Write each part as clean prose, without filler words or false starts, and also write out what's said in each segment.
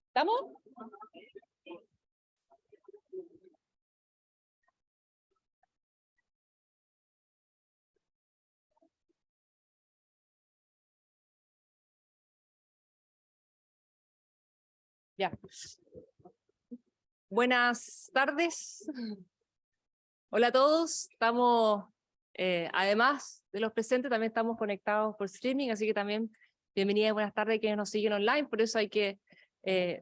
¿Estamos? Ya. Buenas tardes. Hola a todos. Estamos, además de los presentes, también estamos conectados por streaming, así que también bienvenidas y buenas tardes a quienes nos siguen online, por eso hay que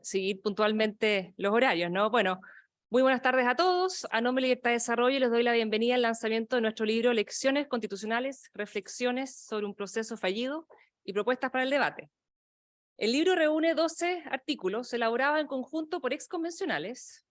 seguir puntualmente los horarios, ¿no? Bueno, muy buenas tardes a todos. A nombre de Libertad de Desarrollo les doy la bienvenida al lanzamiento de nuestro libro Lecciones Constitucionales, Reflexiones sobre un proceso fallido y propuestas para el debate. El libro reúne 12 artículos elaborados en conjunto por exconvencionales,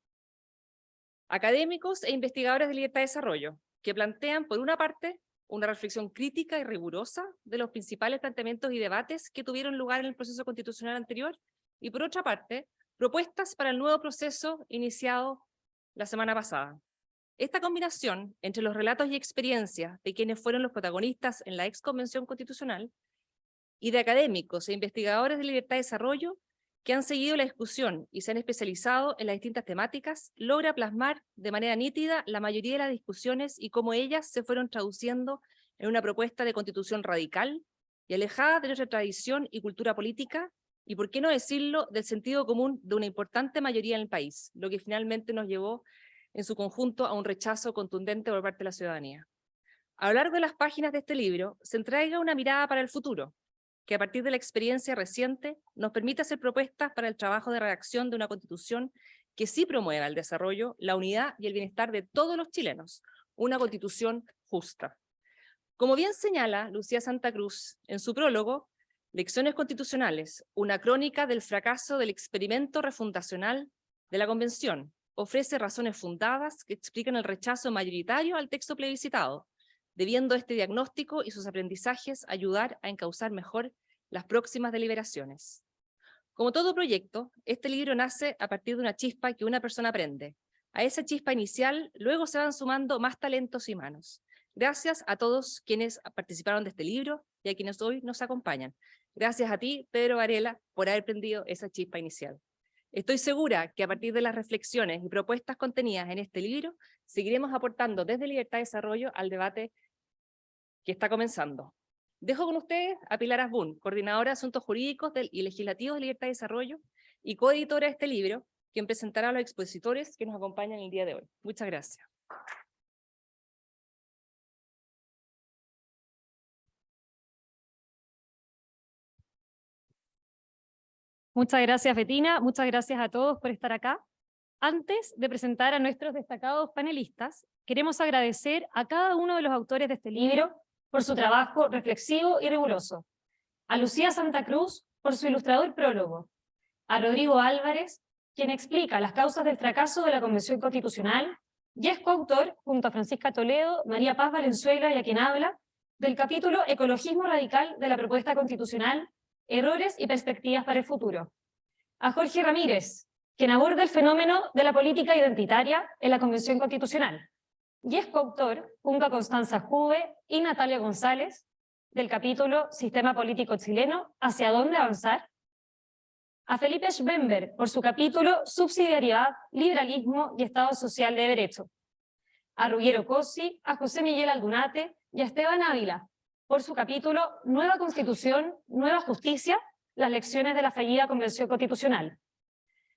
académicos e investigadores de Libertad de Desarrollo, que plantean, por una parte, una reflexión crítica y rigurosa de los principales planteamientos y debates que tuvieron lugar en el proceso constitucional anterior, y por otra parte, propuestas para el nuevo proceso iniciado la semana pasada. Esta combinación entre los relatos y experiencias de quienes fueron los protagonistas en la exconvención constitucional y de académicos e investigadores de Libertad de Desarrollo que han seguido la discusión y se han especializado en las distintas temáticas, logra plasmar de manera nítida la mayoría de las discusiones y cómo ellas se fueron traduciendo en una propuesta de constitución radical y alejada de nuestra tradición y cultura política, y por qué no decirlo, del sentido común de una importante mayoría en el país, lo que finalmente nos llevó en su conjunto a un rechazo contundente por parte de la ciudadanía. A lo largo de las páginas de este libro se entrega una mirada para el futuro, que a partir de la experiencia reciente nos permite hacer propuestas para el trabajo de redacción de una constitución que sí promueva el desarrollo, la unidad y el bienestar de todos los chilenos, una constitución justa. Como bien señala Lucía Santa Cruz en su prólogo, Lecciones Constitucionales, una crónica del fracaso del experimento refundacional de la Convención, ofrece razones fundadas que explican el rechazo mayoritario al texto plebiscitado, debiendo este diagnóstico y sus aprendizajes ayudar a encauzar mejor las próximas deliberaciones. Como todo proyecto, este libro nace a partir de una chispa que una persona aprende. A esa chispa inicial luego se van sumando más talentos y manos. Gracias a todos quienes participaron de este libro y a quienes hoy nos acompañan. Gracias a ti, Pedro Varela, por haber prendido esa chispa inicial. Estoy segura que a partir de las reflexiones y propuestas contenidas en este libro, seguiremos aportando desde Libertad de Desarrollo al debate que está comenzando. Dejo con ustedes a Pilar Asbun, coordinadora de Asuntos Jurídicos y Legislativos de Libertad de Desarrollo y coeditora de este libro, quien presentará a los expositores que nos acompañan el día de hoy. Muchas gracias. Muchas gracias, Betina. Muchas gracias a todos por estar acá. Antes de presentar a nuestros destacados panelistas, queremos agradecer a cada uno de los autores de este libro por su trabajo reflexivo y riguroso, a Lucía Santa Cruz por su ilustrador prólogo, a Rodrigo Álvarez, quien explica las causas del fracaso de la Convención Constitucional y es coautor, junto a Francisca Toledo, María Paz Valenzuela y a quien habla, del capítulo Ecologismo Radical de la Propuesta Constitucional, Errores y Perspectivas para el Futuro, a Jorge Ramírez, quien aborda el fenómeno de la política identitaria en la Convención Constitucional, y es coautor, junto a Constanza Juve y Natalia González, del capítulo Sistema Político Chileno, ¿hacia dónde avanzar? A Felipe Schwember, por su capítulo Subsidiariedad, Liberalismo y Estado Social de Derecho, a Ruggero Cosi, a José Miguel Aldunate y a Esteban Ávila, por su capítulo Nueva Constitución, Nueva Justicia, las lecciones de la fallida Convención Constitucional,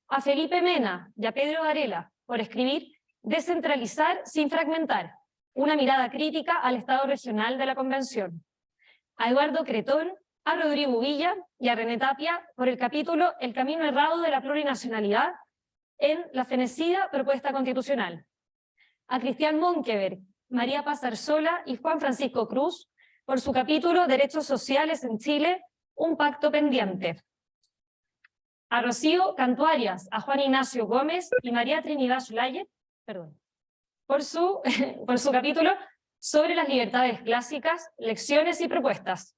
a Felipe Mena y a Pedro Varela, por escribir Descentralizar sin fragmentar, una mirada crítica al Estado regional de la Convención, a Eduardo Cretón, a Rodrigo Villa y a René Tapia por el capítulo El camino errado de la plurinacionalidad en la fenecida propuesta constitucional, a Cristian Monkeberg, María Paz Arzola y Juan Francisco Cruz por su capítulo Derechos Sociales en Chile, un pacto pendiente, a Rocío Cantuarias, a Juan Ignacio Gómez y María Trinidad Schleyer, por su capítulo sobre las libertades clásicas, lecciones y propuestas,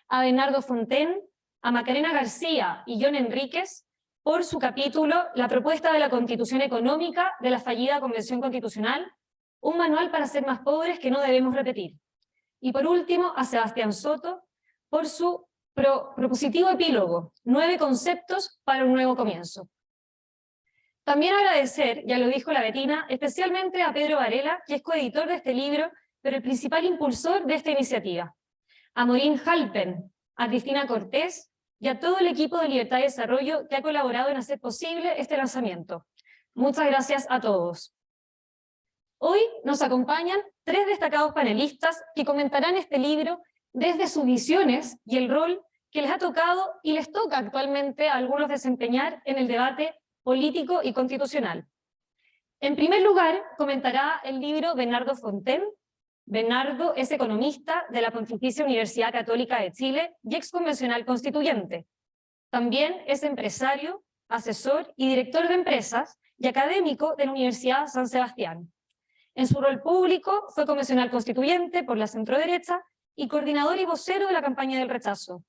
a Bernardo Fontaine, a Macarena García y John Enríquez por su capítulo La propuesta de la Constitución Económica de la fallida Convención Constitucional, un manual para ser más pobres que no debemos repetir. Y por último, a Sebastián Soto, por su propositivo epílogo, 9 conceptos para un nuevo comienzo. También agradecer, ya lo dijo la Betina, especialmente a Pedro Varela, que es coeditor de este libro, pero el principal impulsor de esta iniciativa. A Morín Halpen, a Cristina Cortés y a todo el equipo de Libertad y Desarrollo que ha colaborado en hacer posible este lanzamiento. Muchas gracias a todos. Hoy nos acompañan 3 destacados panelistas que comentarán este libro desde sus visiones y el rol que les ha tocado y les toca actualmente a algunos desempeñar en el debate político y constitucional. En primer lugar, comentará el libro Bernardo Fontaine. Bernardo es economista de la Pontificia Universidad Católica de Chile y exconvencional constituyente. También es empresario, asesor y director de empresas y académico de la Universidad San Sebastián. En su rol público fue convencional constituyente por la centroderecha y coordinador y vocero de la campaña del rechazo.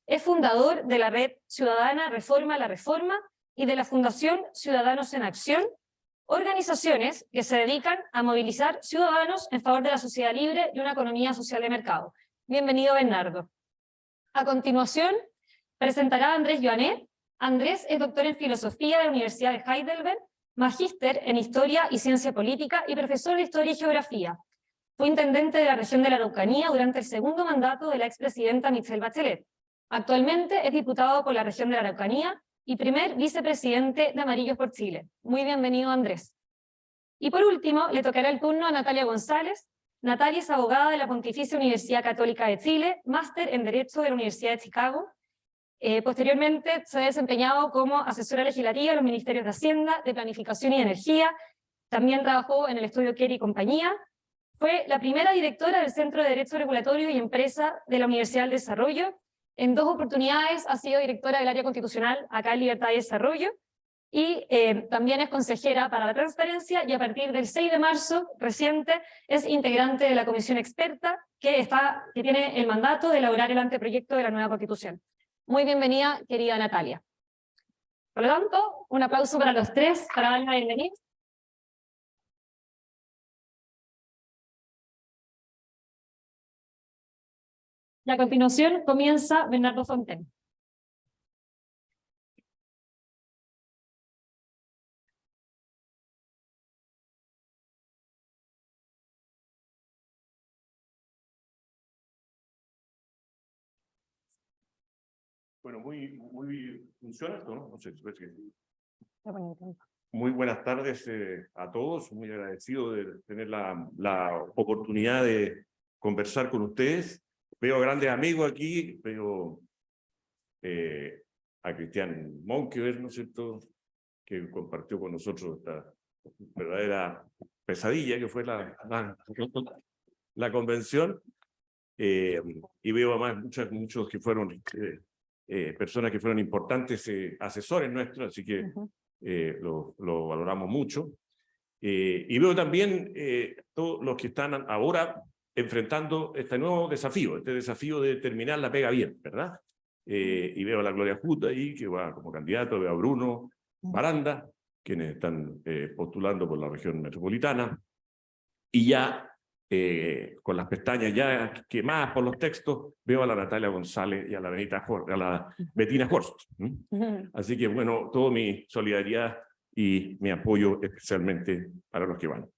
Es fundador de la Red Ciudadana Reforma la Reforma y de la Fundación Ciudadanos en Acción, organizaciones que se dedican a movilizar ciudadanos en favor de la sociedad libre y una economía social de mercado. Bienvenido, Bernardo. A continuación, presentará a Andrés Joanet. Andrés es doctor en Filosofía de la Universidad de Heidelberg, magíster en Historia y Ciencia Política y profesor de Historia y Geografía. Fue intendente de la región de la Araucanía durante el segundo mandato de la expresidenta Michelle Bachelet. Actualmente es diputado por la región de la Araucanía y primer vicepresidente de Amarillos por Chile. Muy bienvenido, Andrés. Y por último, le tocará el turno a Natalia González. Natalia es abogada de la Pontificia Universidad Católica de Chile, máster en Derecho de la Universidad de Chicago. Posteriormente se ha desempeñado como asesora legislativa en los Ministerios de Hacienda, de Planificación y Energía. También trabajó en el estudio Kerry y compañía. Fue la primera directora del Centro de Derecho Regulatorio y Empresa de la Universidad del Desarrollo. En 2 oportunidades ha sido directora del área constitucional acá en Libertad y Desarrollo, y también es consejera para la transparencia, y a partir del 6 de marzo reciente es integrante de la comisión experta que tiene el mandato de elaborar el anteproyecto de la nueva Constitución. Muy bienvenida, querida Natalia. Por lo tanto, un aplauso para los 3 para darles la bienvenida. Y a continuación comienza Bernardo Fontaine. Bueno, funciona esto, ¿no? No sé, parece que sí. Muy buenas tardes a todos, muy agradecido de tener la oportunidad de conversar con ustedes. Veo grandes amigos aquí, veo a Cristian Monkever, ¿no es cierto?, que compartió con nosotros esta verdadera pesadilla que fue la convención, y veo además muchos que fueron personas que fueron importantes asesores nuestros, así que lo valoramos mucho. Y veo también todos los que están ahora enfrentando este nuevo desafío, este desafío de terminar la pega bien, ¿verdad? Y veo a la Gloria Juta ahí, que va como candidato, veo a Bruno Baranda, quienes están postulando por la región metropolitana, y ya con las pestañas ya quemadas por los textos, veo a la Natalia González y a la Betina Horst. Así que, bueno, toda mi solidaridad y mi apoyo especialmente para los que van.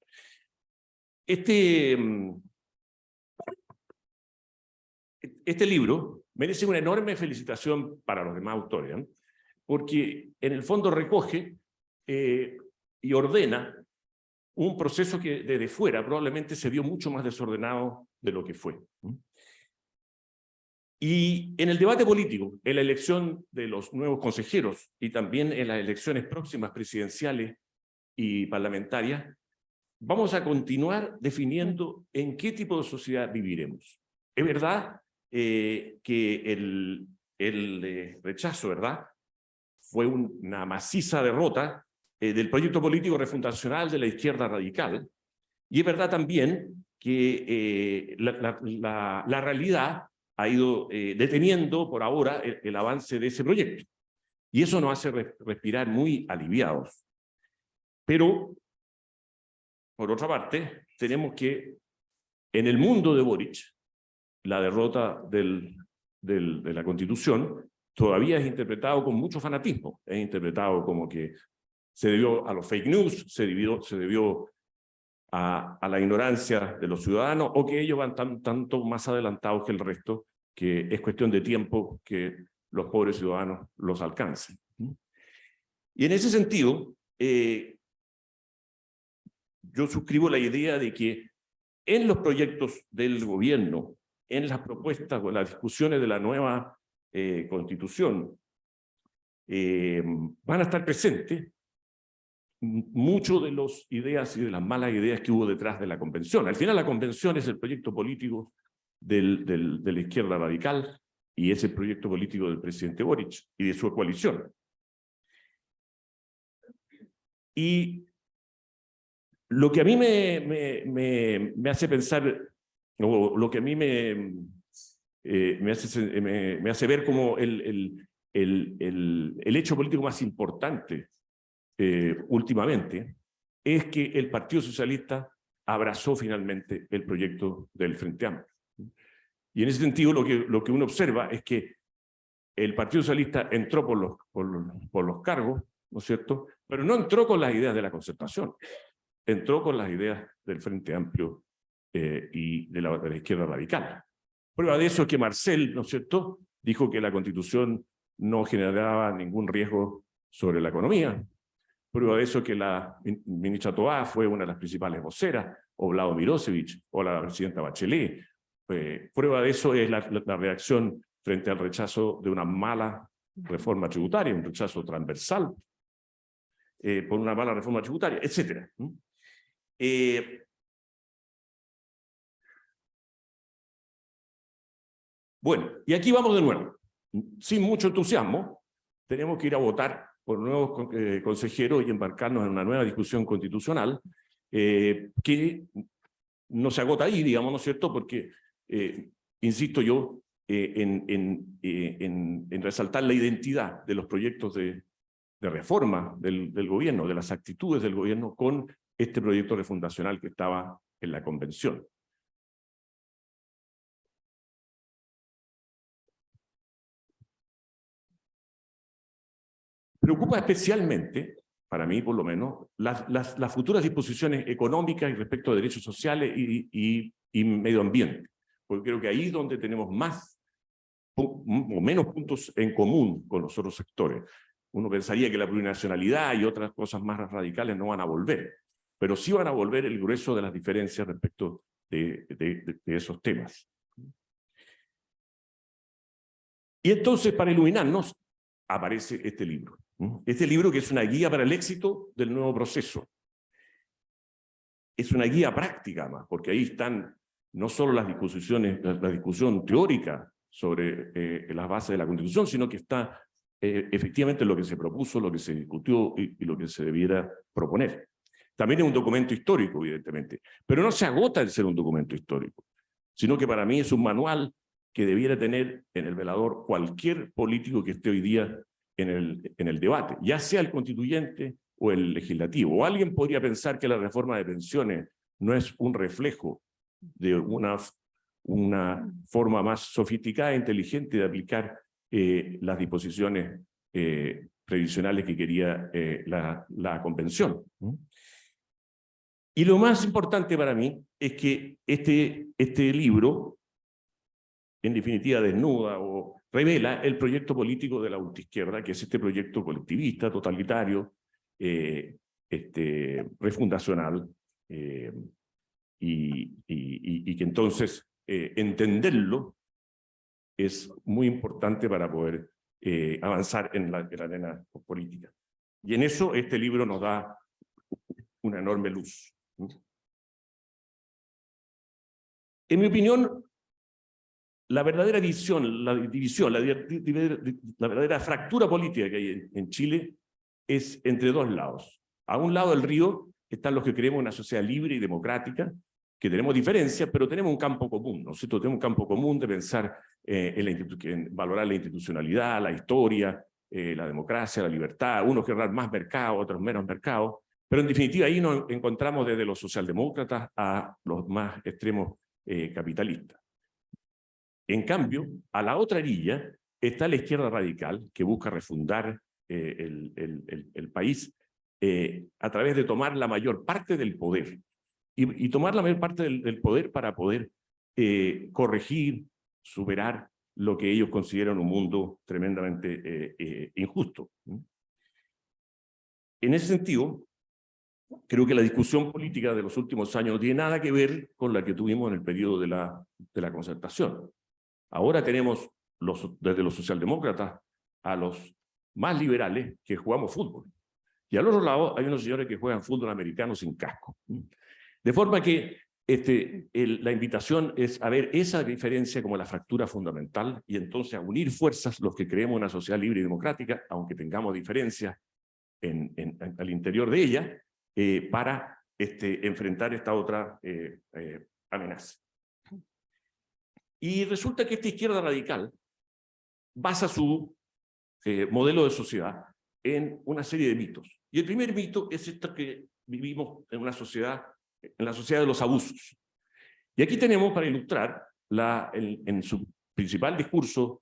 Este libro merece una enorme felicitación para los demás autores, ¿no?, porque en el fondo recoge y ordena un proceso que desde fuera probablemente se vio mucho más desordenado de lo que fue. Y en el debate político, en la elección de los nuevos consejeros y también en las elecciones próximas presidenciales y parlamentarias, vamos a continuar definiendo en qué tipo de sociedad viviremos. Es verdad que el rechazo, ¿verdad?, fue una maciza derrota del proyecto político refundacional de la izquierda radical, y es verdad también que la realidad ha ido deteniendo por ahora el avance de ese proyecto, y eso nos hace respirar muy aliviados. Pero, por otra parte, tenemos que, en el mundo de Boric, la derrota de la Constitución todavía es interpretado con mucho fanatismo. Es interpretado como que se debió a los fake news, se debió a la ignorancia de los ciudadanos, o que ellos van tanto más adelantados que el resto, que es cuestión de tiempo que los pobres ciudadanos los alcancen. Y en ese sentido, yo suscribo la idea de que en los proyectos del gobierno, en las propuestas o en las discusiones de la nueva Constitución, van a estar presentes muchas de las ideas y de las malas ideas que hubo detrás de la convención. Al final la convención es el proyecto político de la izquierda radical y es el proyecto político del presidente Boric y de su coalición. Y lo que a mí me hace pensar, o lo que a mí me hace ver como el hecho político más importante últimamente, es que el Partido Socialista abrazó finalmente el proyecto del Frente Amplio. Y en ese sentido lo que uno observa es que el Partido Socialista entró por los cargos, ¿no es cierto?, pero no entró con las ideas de la concertación, entró con las ideas del Frente Amplio y de la izquierda radical. Prueba de eso es que Marcel, ¿no es cierto?, dijo que la Constitución no generaba ningún riesgo sobre la economía. Prueba de eso es que la ministra Toá fue una de las principales voceras, o Vlado Mirosevic, o la presidenta Bachelet. Prueba de eso es la reacción frente al rechazo de una mala reforma tributaria, un rechazo transversal por una mala reforma tributaria, etc. Bueno, y aquí vamos de nuevo. Sin mucho entusiasmo, tenemos que ir a votar por nuevos consejeros y embarcarnos en una nueva discusión constitucional que no se agota ahí, digamos, ¿no es cierto? Porque, insisto yo, en resaltar la identidad de los proyectos de reforma del gobierno, de las actitudes del gobierno con este proyecto refundacional que estaba en la convención. Preocupa especialmente, para mí por lo menos, las futuras disposiciones económicas y respecto a derechos sociales y medio ambiente. Porque creo que ahí es donde tenemos más o menos puntos en común con los otros sectores. Uno pensaría que la plurinacionalidad y otras cosas más radicales no van a volver, pero sí van a volver el grueso de las diferencias respecto de esos temas. Y entonces, para iluminarnos, aparece este libro. Este libro que es una guía para el éxito del nuevo proceso. Es una guía práctica más, porque ahí están no solo las discusiones, la discusión teórica sobre las bases de la Constitución, sino que está efectivamente lo que se propuso, lo que se discutió y lo que se debiera proponer. También es un documento histórico, evidentemente, pero no se agota en ser un documento histórico, sino que para mí es un manual que debiera tener en el velador cualquier político que esté hoy día en el debate, ya sea el constituyente o el legislativo. O alguien podría pensar que la reforma de pensiones no es un reflejo de una forma más sofisticada e inteligente de aplicar las disposiciones previsionales que quería la convención. Y lo más importante para mí es que este libro, en definitiva, desnuda o revela el proyecto político de la ultraizquierda, que es este proyecto colectivista, totalitario, refundacional, y que entonces entenderlo es muy importante para poder avanzar en la arena política. Y en eso este libro nos da una enorme luz. En mi opinión, la verdadera división, la verdadera fractura política que hay en Chile es entre dos lados. A un lado del río están los que queremos una sociedad libre y democrática, que tenemos diferencias, pero tenemos un campo común, ¿no es cierto? Tenemos un campo común de pensar en valorar la institucionalidad, la historia, la democracia, la libertad. Unos querrán más mercado, otros menos mercado, Pero en definitiva ahí nos encontramos desde los socialdemócratas a los más extremos capitalistas. En cambio, a la otra orilla está la izquierda radical, que busca refundar el país a través de tomar la mayor parte del poder. Y tomar la mayor parte del poder para poder corregir, superar lo que ellos consideran un mundo tremendamente injusto. En ese sentido, creo que la discusión política de los últimos años no tiene nada que ver con la que tuvimos en el periodo de la concertación. Ahora tenemos desde los socialdemócratas a los más liberales que jugamos fútbol. Y al otro lado hay unos señores que juegan fútbol americano sin casco. De forma que la invitación es a ver esa diferencia como la fractura fundamental y entonces a unir fuerzas los que creemos en una sociedad libre y democrática, aunque tengamos diferencias al interior de ella, para enfrentar esta otra amenaza. Y resulta que esta izquierda radical basa su modelo de sociedad en una serie de mitos. Y el primer mito es esto que vivimos en una sociedad, en la sociedad de los abusos. Y aquí tenemos para ilustrar en su principal discurso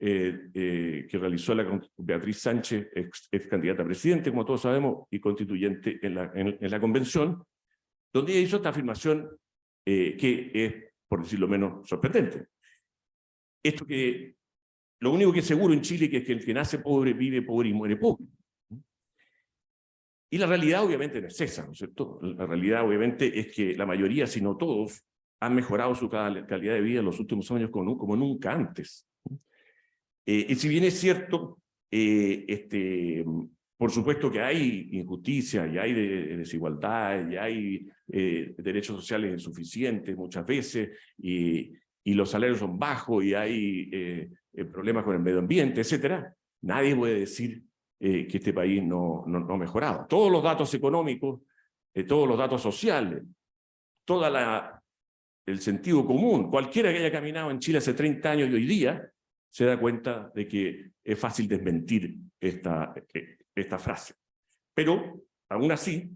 que realizó Beatriz Sánchez, ex candidata a presidente, como todos sabemos, y constituyente en la convención, donde ella hizo esta afirmación que es, por decirlo menos, sorprendente. Esto que lo único que es seguro en Chile es que el que nace pobre vive pobre y muere pobre. Y la realidad obviamente no es esa, ¿no es cierto? La realidad obviamente es que la mayoría, si no todos, han mejorado su calidad de vida en los últimos años como nunca antes. Y si bien es cierto, por supuesto que hay injusticia, y hay desigualdad, y hay derechos sociales insuficientes muchas veces, y los salarios son bajos, y hay problemas con el medio ambiente, etcétera, nadie puede decir que este país no ha mejorado. Todos los datos económicos, todos los datos sociales, todo el sentido común, cualquiera que haya caminado en Chile hace 30 años y hoy día, se da cuenta de que es fácil desmentir esta frase. Pero, aún así,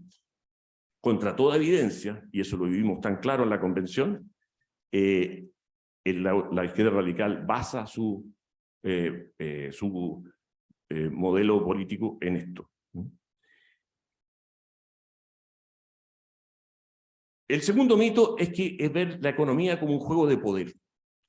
contra toda evidencia, y eso lo vivimos tan claro en la convención, la izquierda radical basa su modelo político en esto. El segundo mito es ver la economía como un juego de poder.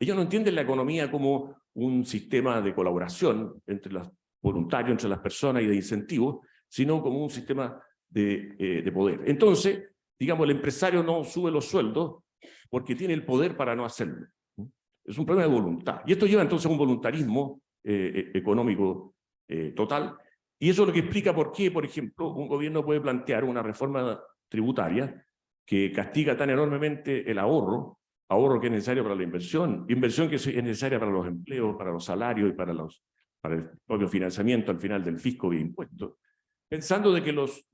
Ellos no entienden la economía como un sistema de colaboración entre los voluntarios, entre las personas y de incentivos, sino como un sistema de poder. Entonces, digamos, el empresario no sube los sueldos porque tiene el poder para no hacerlo. Es un problema de voluntad. Y esto lleva entonces a un voluntarismo económico total. Y eso es lo que explica por qué, por ejemplo, un gobierno puede plantear una reforma tributaria que castiga tan enormemente el ahorro que es necesario para la inversión que es necesaria para los empleos, para los salarios y para el propio financiamiento al final del fisco y impuestos, pensando de que los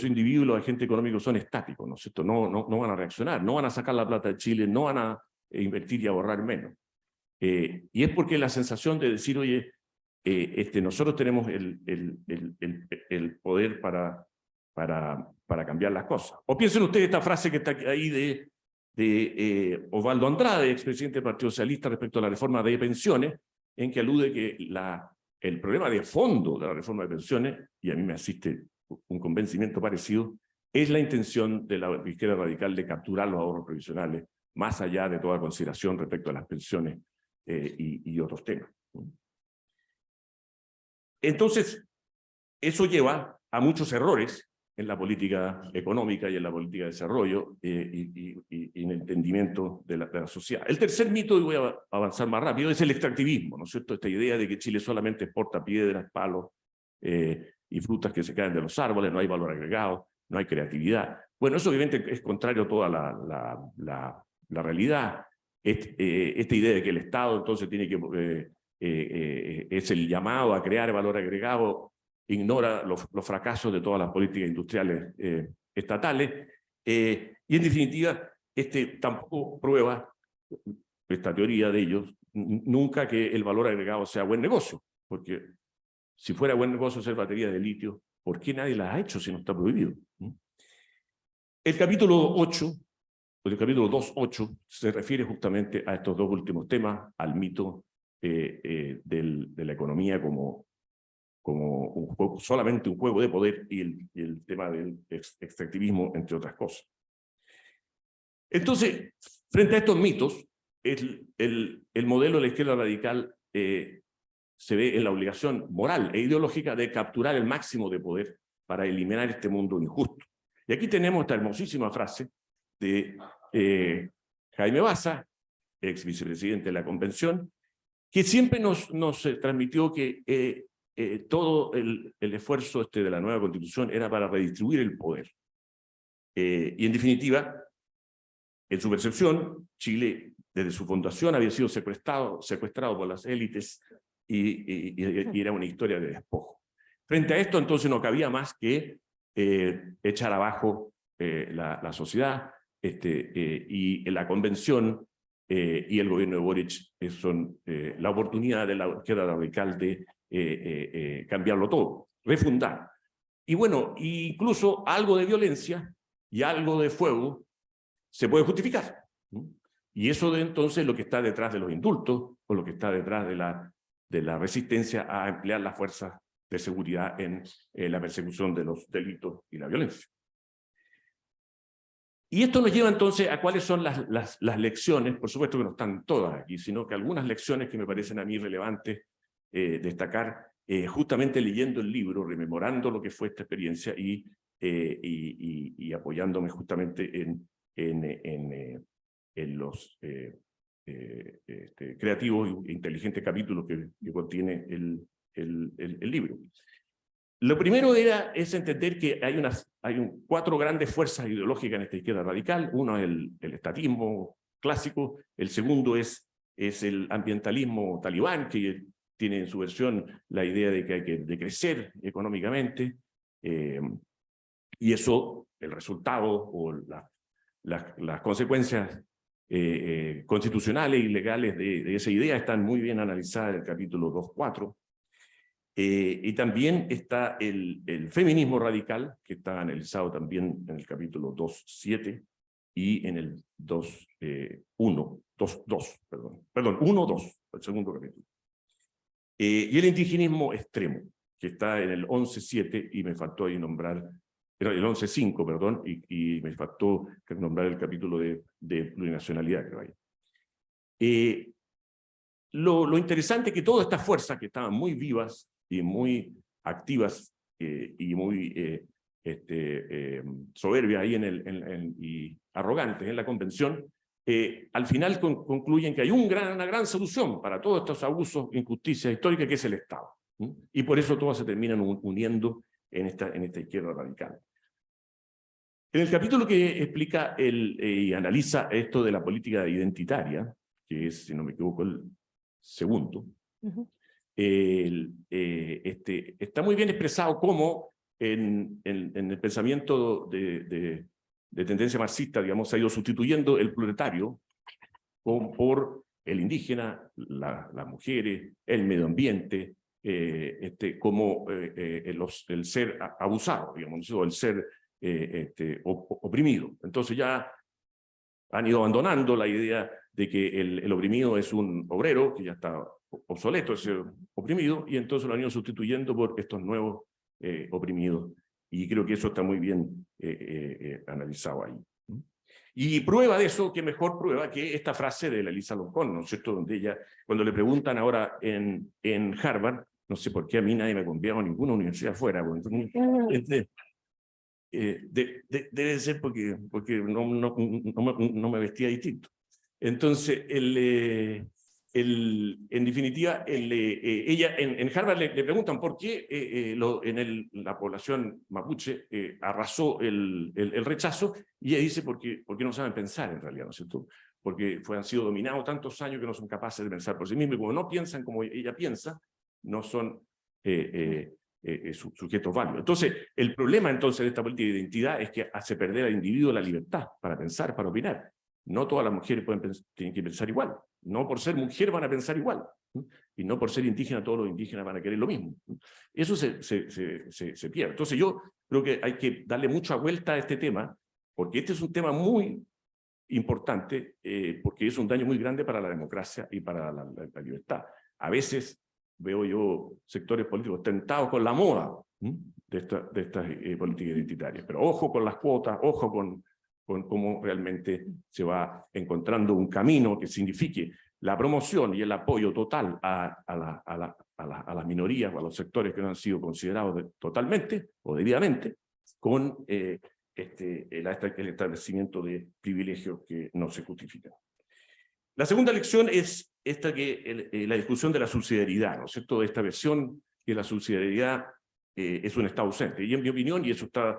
individuos, los agentes económicos son estáticos, ¿no es cierto? No van a reaccionar, no van a sacar la plata de Chile, no van a invertir y ahorrar menos. Y es porque la sensación de decir, oye, nosotros tenemos el poder para cambiar las cosas. O piensen ustedes esta frase que está ahí de Osvaldo Andrade, expresidente del Partido Socialista, respecto a la reforma de pensiones, en que alude que el problema de fondo de la reforma de pensiones, y a mí me asiste un convencimiento parecido, es la intención de la izquierda radical de capturar los ahorros previsionales, más allá de toda consideración respecto a las pensiones y otros temas. Entonces, eso lleva a muchos errores en la política económica y en la política de desarrollo y en el entendimiento de la sociedad. El tercer mito, y voy a avanzar más rápido, es el extractivismo, ¿no es cierto? Esta idea de que Chile solamente exporta piedras, palos y frutas que se caen de los árboles, no hay valor agregado, no hay creatividad. Bueno, eso obviamente es contrario a toda la realidad. Esta idea de que el Estado entonces tiene que es el llamado a crear valor agregado, ignora los fracasos de todas las políticas industriales estatales, y en definitiva, tampoco prueba, esta teoría de ellos, nunca que el valor agregado sea buen negocio, porque si fuera buen negocio hacer baterías de litio ¿por qué nadie las ha hecho si no está prohibido? El capítulo 8, el capítulo 2.8, se refiere justamente a estos dos últimos temas, al mito de la economía como un juego, solamente un juego de poder, y el tema del extractivismo, entre otras cosas. Entonces, frente a estos mitos, el modelo de la izquierda radical se ve en la obligación moral e ideológica de capturar el máximo de poder para eliminar este mundo injusto. Y aquí tenemos esta hermosísima frase de Jaime Baza, ex vicepresidente de la Convención, que siempre nos transmitió que todo el esfuerzo de la nueva Constitución era para redistribuir el poder. Y en definitiva, en su percepción, Chile, desde su fundación, había sido secuestrado por las élites y era una historia de despojo. Frente a esto, entonces, no cabía más que echar abajo la sociedad, y la Convención y el gobierno de Boric son la oportunidad de la izquierda radical de cambiarlo todo, refundar. Y bueno, incluso algo de violencia y algo de fuego se puede justificar. Y eso entonces lo que está detrás de los indultos, o lo que está detrás de la resistencia a emplear las fuerzas de seguridad en la persecución de los delitos y la violencia. Y esto nos lleva entonces a cuáles son las lecciones, por supuesto que no están todas aquí, sino que algunas lecciones que me parecen a mí relevantes destacar, justamente leyendo el libro, rememorando lo que fue esta experiencia y apoyándome justamente en los creativos e inteligentes capítulos que contiene el libro. Lo primero es entender que hay 4 grandes fuerzas ideológicas en esta izquierda radical. Uno es el estatismo clásico, el segundo es el ambientalismo talibán, que tiene en su versión la idea de que hay que decrecer económicamente, y eso, el resultado o las consecuencias constitucionales y legales de esa idea están muy bien analizadas en el capítulo 2.4. Y también está el feminismo radical, que está analizado también en el capítulo 2.7 y en el 1.2, el segundo capítulo. Y el indigenismo extremo, que está en el 11.7, y me faltó ahí nombrar, era el 11.5, perdón, y me faltó nombrar el capítulo de plurinacionalidad, creo ahí. Lo interesante es que todas estas fuerzas que estaban muy vivas y muy activas y muy soberbias ahí y arrogantes en la Convención, al final concluyen que hay una gran solución para todos estos abusos, injusticias históricas, que es el Estado. Y por eso todas se terminan uniendo en esta izquierda radical. En el capítulo que explica y analiza esto de la política identitaria, que es, si no me equivoco, el segundo, está muy bien expresado cómo en el pensamiento de tendencia marxista, digamos, se ha ido sustituyendo el proletario por el indígena, las mujeres, el medio ambiente, como el ser abusado, digamos, o el ser oprimido. Entonces ya han ido abandonando la idea de que el oprimido es un obrero, que ya está obsoleto ese oprimido, y entonces lo han ido sustituyendo por estos nuevos oprimidos. Y creo que eso está muy bien analizado ahí. Y prueba de eso, que mejor prueba que esta frase de la Elisa Loncón, ¿no es cierto?, donde ella, cuando le preguntan ahora en Harvard, no sé por qué a mí nadie me ha conviado a ninguna universidad afuera, debe ser porque no me vestía distinto. Entonces, en definitiva, ella en Harvard le preguntan por qué la población mapuche arrasó el rechazo, y ella dice porque no saben pensar en realidad, ¿no es cierto? Porque han sido dominados tantos años que no son capaces de pensar por sí mismos, y como no piensan como ella piensa, no son sujetos válidos. Entonces, el problema entonces de esta política de identidad es que hace perder al individuo la libertad para pensar, para opinar. no todas las mujeres tienen que pensar igual. No por ser mujer van a pensar igual. Y no por ser indígena todos los indígenas van a querer lo mismo. Eso se pierde. Entonces yo creo que hay que darle mucha vuelta a este tema, porque este es un tema muy importante, porque es un daño muy grande para la democracia y para la libertad. A veces veo yo sectores políticos tentados con la moda de estas políticas identitarias. Pero ojo con las cuotas, ojo con cómo realmente se va encontrando un camino que signifique la promoción y el apoyo total a las minorías o a los sectores que no han sido considerados totalmente o debidamente, con el establecimiento de privilegios que no se justifican. La segunda lección es esta la discusión de la subsidiariedad, ¿no es cierto? Esta versión que la subsidiariedad es un Estado ausente. Y en mi opinión, y eso está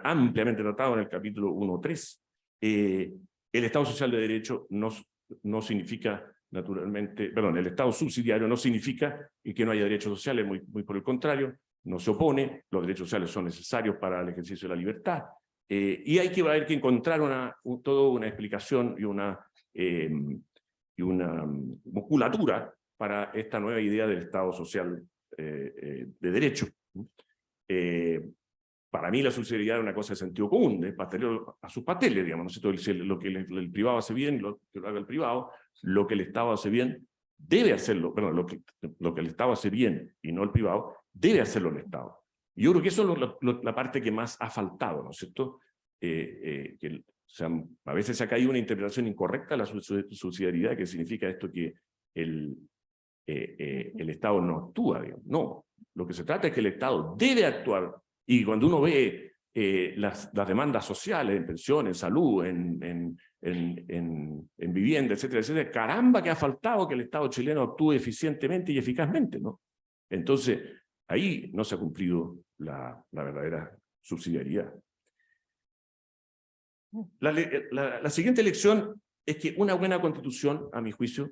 ampliamente tratado en el capítulo 1.3, el Estado social de derecho no significa naturalmente, perdón, el Estado subsidiario no significa que no haya derechos sociales, muy por el contrario, no se opone, los derechos sociales son necesarios para el ejercicio de la libertad, y hay que encontrar toda una explicación y una musculatura para esta nueva idea del Estado social de derecho. Para mí la subsidiariedad es una cosa de sentido común, de pastelero a sus pasteles, digamos, ¿no es cierto? Lo que el privado hace bien, lo que lo haga el privado, lo que el Estado hace bien, debe hacerlo, perdón, lo que el Estado hace bien y no el privado, debe hacerlo el Estado. Y yo creo que eso es la parte que más ha faltado, ¿no es cierto? A veces se ha caído una interpretación incorrecta de la subsidiariedad, que significa esto que el Estado no actúa, digamos. No, lo que se trata es que el Estado debe actuar. Y cuando uno ve las demandas sociales, en pensión, en salud, en vivienda, etcétera, etcétera, caramba que ha faltado que el Estado chileno actúe eficientemente y eficazmente, ¿no? Entonces, ahí no se ha cumplido la verdadera subsidiariedad. La siguiente lección es que una buena constitución, a mi juicio,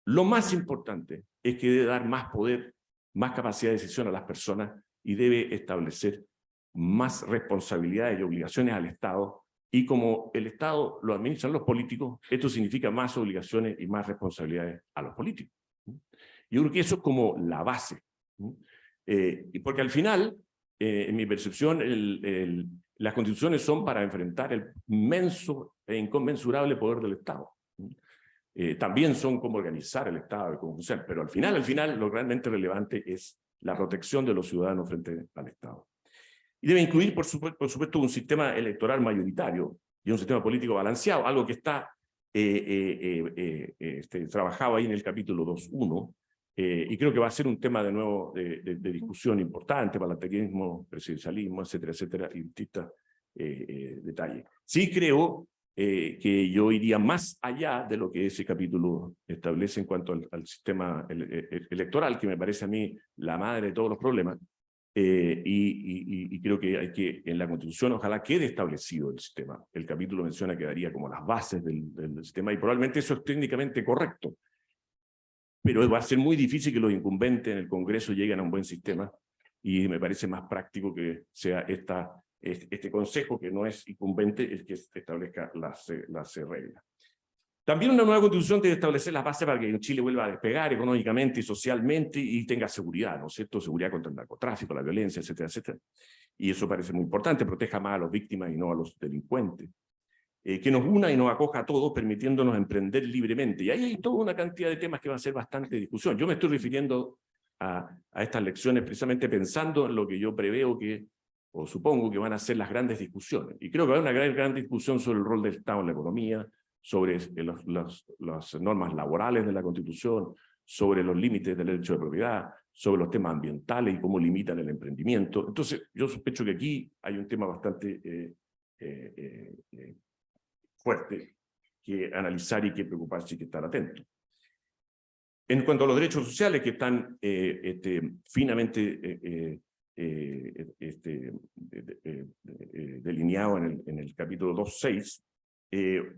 lo más importante es que debe dar más poder, más capacidad de decisión a las personas y debe establecer más responsabilidades y obligaciones al Estado, y como el Estado lo administran los políticos, esto significa más obligaciones y más responsabilidades a los políticos. Yo creo que eso es como la base, porque al final, en mi percepción, las constituciones son para enfrentar el inmenso e inconmensurable poder del Estado. También son como organizar el Estado, como funcionar, pero al final, lo realmente relevante es la protección de los ciudadanos frente al Estado. Y debe incluir, por supuesto, un sistema electoral mayoritario y un sistema político balanceado, algo que está trabajado ahí en el capítulo 2.1, y creo que va a ser un tema de nuevo de discusión importante, parlamentarismo, presidencialismo, etcétera, etcétera, y distintos detalles. Sí creo que yo iría más allá de lo que ese capítulo establece en cuanto al sistema electoral, que me parece a mí la madre de todos los problemas, y creo que en la Constitución ojalá quede establecido el sistema. El capítulo menciona que daría como las bases del sistema, y probablemente eso es técnicamente correcto, pero va a ser muy difícil que los incumbentes en el Congreso lleguen a un buen sistema, y me parece más práctico que sea este consejo, que no es incumbente, el que establezca las reglas. También una nueva constitución debe establecer las bases para que Chile vuelva a despegar económicamente y socialmente y tenga seguridad, ¿no es cierto? Seguridad contra el narcotráfico, la violencia, etcétera, etcétera. Y eso parece muy importante, proteja más a las víctimas y no a los delincuentes. Que nos una y nos acoja a todos, permitiéndonos emprender libremente. Y ahí hay toda una cantidad de temas que va a ser bastante discusión. Yo me estoy refiriendo a estas lecciones precisamente pensando en lo que yo preveo o supongo que van a ser las grandes discusiones. Y creo que va a haber una gran discusión sobre el rol del Estado en la economía, sobre las normas laborales de la Constitución, sobre los límites del derecho de propiedad, sobre los temas ambientales y cómo limitan el emprendimiento. Entonces, yo sospecho que aquí hay un tema bastante fuerte que analizar y que preocuparse y que estar atento. En cuanto a los derechos sociales que están finamente delineados en el capítulo 2.6,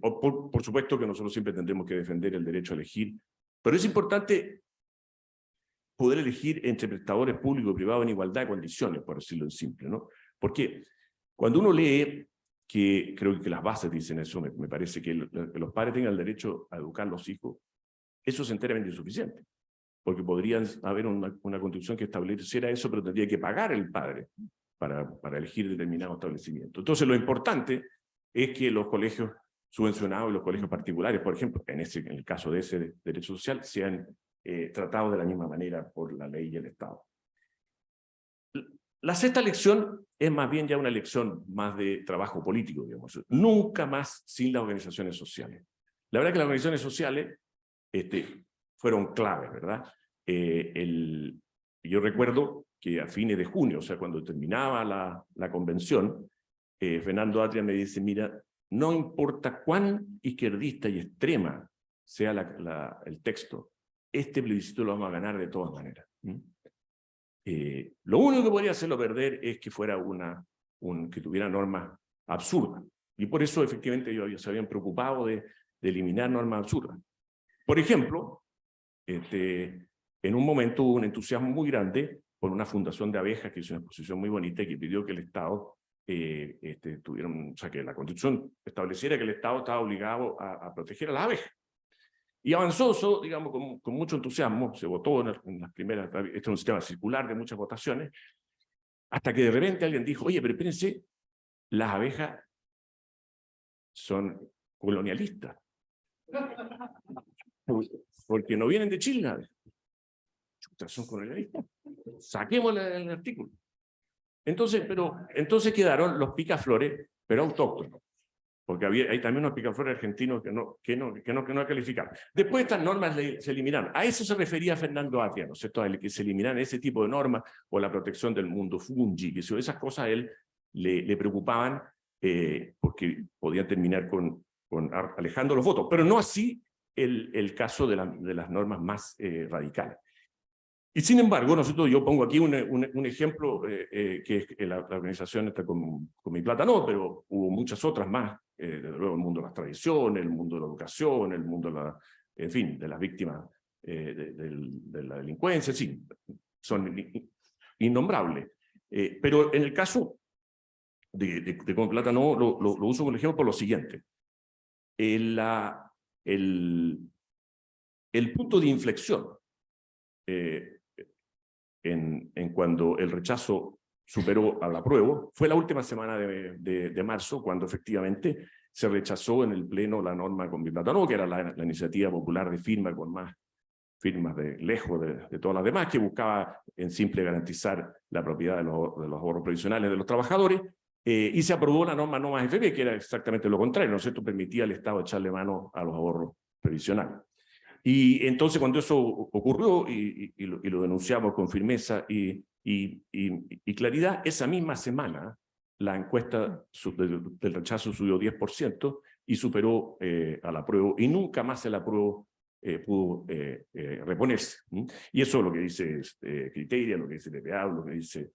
por supuesto que nosotros siempre tendremos que defender el derecho a elegir, pero es importante poder elegir entre prestadores públicos y privados en igualdad de condiciones, por decirlo en simple, ¿no? Porque cuando uno lee que creo que las bases dicen eso, me parece que los padres tengan el derecho a educar a los hijos, eso es enteramente insuficiente, porque podrían haber una constitución que estableciera eso, pero tendría que pagar el padre para elegir determinado establecimiento. Entonces lo importante es que los colegios subvencionados y los colegios particulares, por ejemplo, en el caso de ese derecho social, sean tratados de la misma manera por la ley y el Estado. La sexta lección es más bien ya una lección más de trabajo político, digamos. Nunca más sin las organizaciones sociales. La verdad es que las organizaciones sociales fueron claves, ¿verdad? Yo recuerdo que a fines de junio, o sea, cuando terminaba la convención, Fernando Atria me dice, mira, no importa cuán izquierdista y extrema sea el texto, este plebiscito lo vamos a ganar de todas maneras. Lo único que podría hacerlo perder es que fuera que tuviera normas absurdas. Y por eso, efectivamente, ellos se habían preocupado de eliminar normas absurdas. Por ejemplo, en un momento hubo un entusiasmo muy grande por una fundación de abejas que hizo una exposición muy bonita y que pidió que el Estado o sea, que la Constitución estableciera que el Estado estaba obligado a proteger a las abejas. Y avanzó eso, digamos, con mucho entusiasmo, se votó en las primeras, este es un sistema circular de muchas votaciones, hasta que de repente alguien dijo, oye, pero espérense, las abejas son colonialistas, porque no vienen de Chile, son colonialistas, saquemos el artículo. Entonces quedaron los picaflores, pero autóctonos, porque hay también unos picaflores argentinos que no calificaron. Después estas normas se eliminaron. A eso se refería Fernando Atria, ¿no es cierto? El que se eliminaran ese tipo de normas, o la protección del mundo fungi, que esas cosas a él le preocupaban, porque podían terminar alejando los votos, pero no así el caso de las normas más radicales. Y sin embargo, yo pongo aquí un ejemplo, que es la organización está con Mi Plata No, pero hubo muchas otras más, desde luego el mundo de las tradiciones, el mundo de la educación, el mundo en fin, de las víctimas de la delincuencia, sí, son innombrables. Pero en el caso de Con Mi Plata No, lo uso como ejemplo por lo siguiente. El punto de inflexión en cuando el rechazo superó al apruebo fue la última semana de marzo, cuando efectivamente se rechazó en el Pleno la norma Con Mi Plata No, que era la iniciativa popular de firma con más firmas lejos de todas las demás, que buscaba en simple garantizar la propiedad de los ahorros previsionales de los trabajadores, y se aprobó la norma No Más FP, que era exactamente lo contrario, ¿no es cierto? Permitía al Estado echarle mano a los ahorros previsionales. Y entonces cuando eso ocurrió y lo denunciamos con firmeza y claridad, esa misma semana la encuesta del rechazo subió 10% y superó al apruebo, y nunca más el apruebo pudo reponerse. Y eso es lo que dice Criteria, lo que dice TPA, lo que dice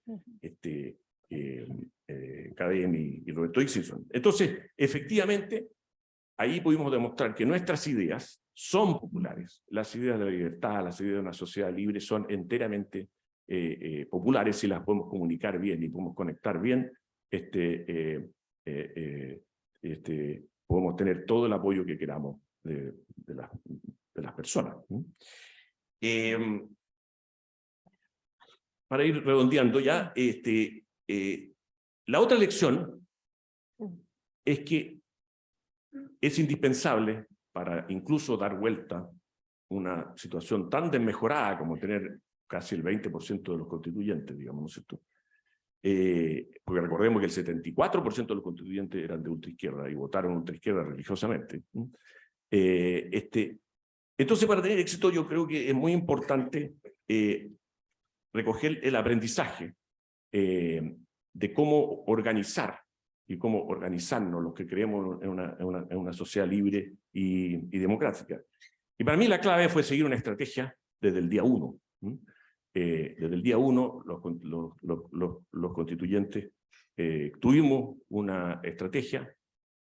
KDM y Roberto Dixon. Entonces, efectivamente, ahí pudimos demostrar que nuestras ideas son populares. Las ideas de la libertad, las ideas de una sociedad libre son enteramente populares si las podemos comunicar bien y podemos conectar bien. Podemos tener todo el apoyo que queramos de las personas. Para ir redondeando ya, la otra lección es que es indispensable para incluso dar vuelta una situación tan desmejorada como tener casi el 20% de los constituyentes, digamos, ¿no es cierto? Porque recordemos que el 74% de los constituyentes eran de ultraizquierda y votaron ultraizquierda religiosamente. Entonces, para tener éxito, yo creo que es muy importante recoger el aprendizaje de cómo organizar y cómo organizarnos los que creemos en una sociedad libre y democrática. Y para mí la clave fue seguir una estrategia desde el día 1. Desde el día 1 los constituyentes tuvimos una estrategia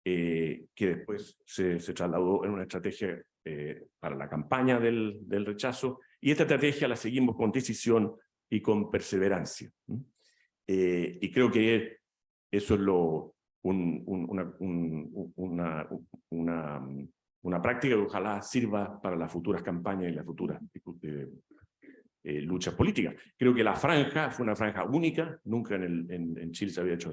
que después se trasladó en una estrategia para la campaña del rechazo, y esta estrategia la seguimos con decisión y con perseverancia. Y creo que eso es lo una práctica que ojalá sirva para las futuras campañas y las futuras luchas políticas. Creo que la franja fue una franja única, nunca en Chile se había hecho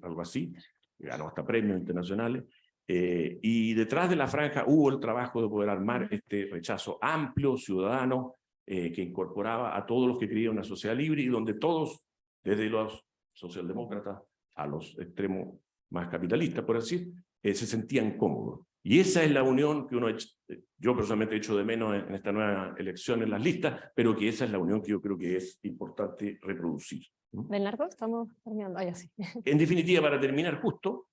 algo así, ganó hasta premios internacionales, y detrás de la franja hubo el trabajo de poder armar este rechazo amplio, ciudadano, que incorporaba a todos los que querían una sociedad libre y donde todos, desde los socialdemócratas a los extremos más capitalistas, por así, se sentían cómodos. Y esa es la unión que yo personalmente he hecho de menos en esta nueva elección en las listas, pero que esa es la unión que yo creo que es importante reproducir. Bernardo, estamos terminando. Ya sí. En definitiva, para terminar justo,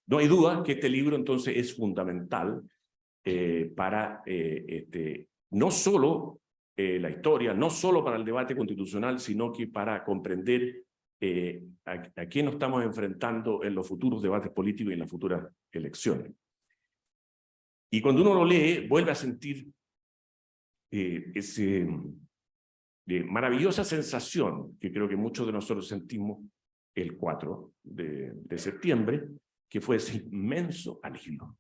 no hay duda que este libro entonces es fundamental para no solo la historia, no solo para el debate constitucional, sino que para comprender a qué nos estamos enfrentando en los futuros debates políticos y en las futuras elecciones. Y cuando uno lo lee, vuelve a sentir esa maravillosa sensación que creo que muchos de nosotros sentimos el 4 de septiembre, que fue ese inmenso alivio.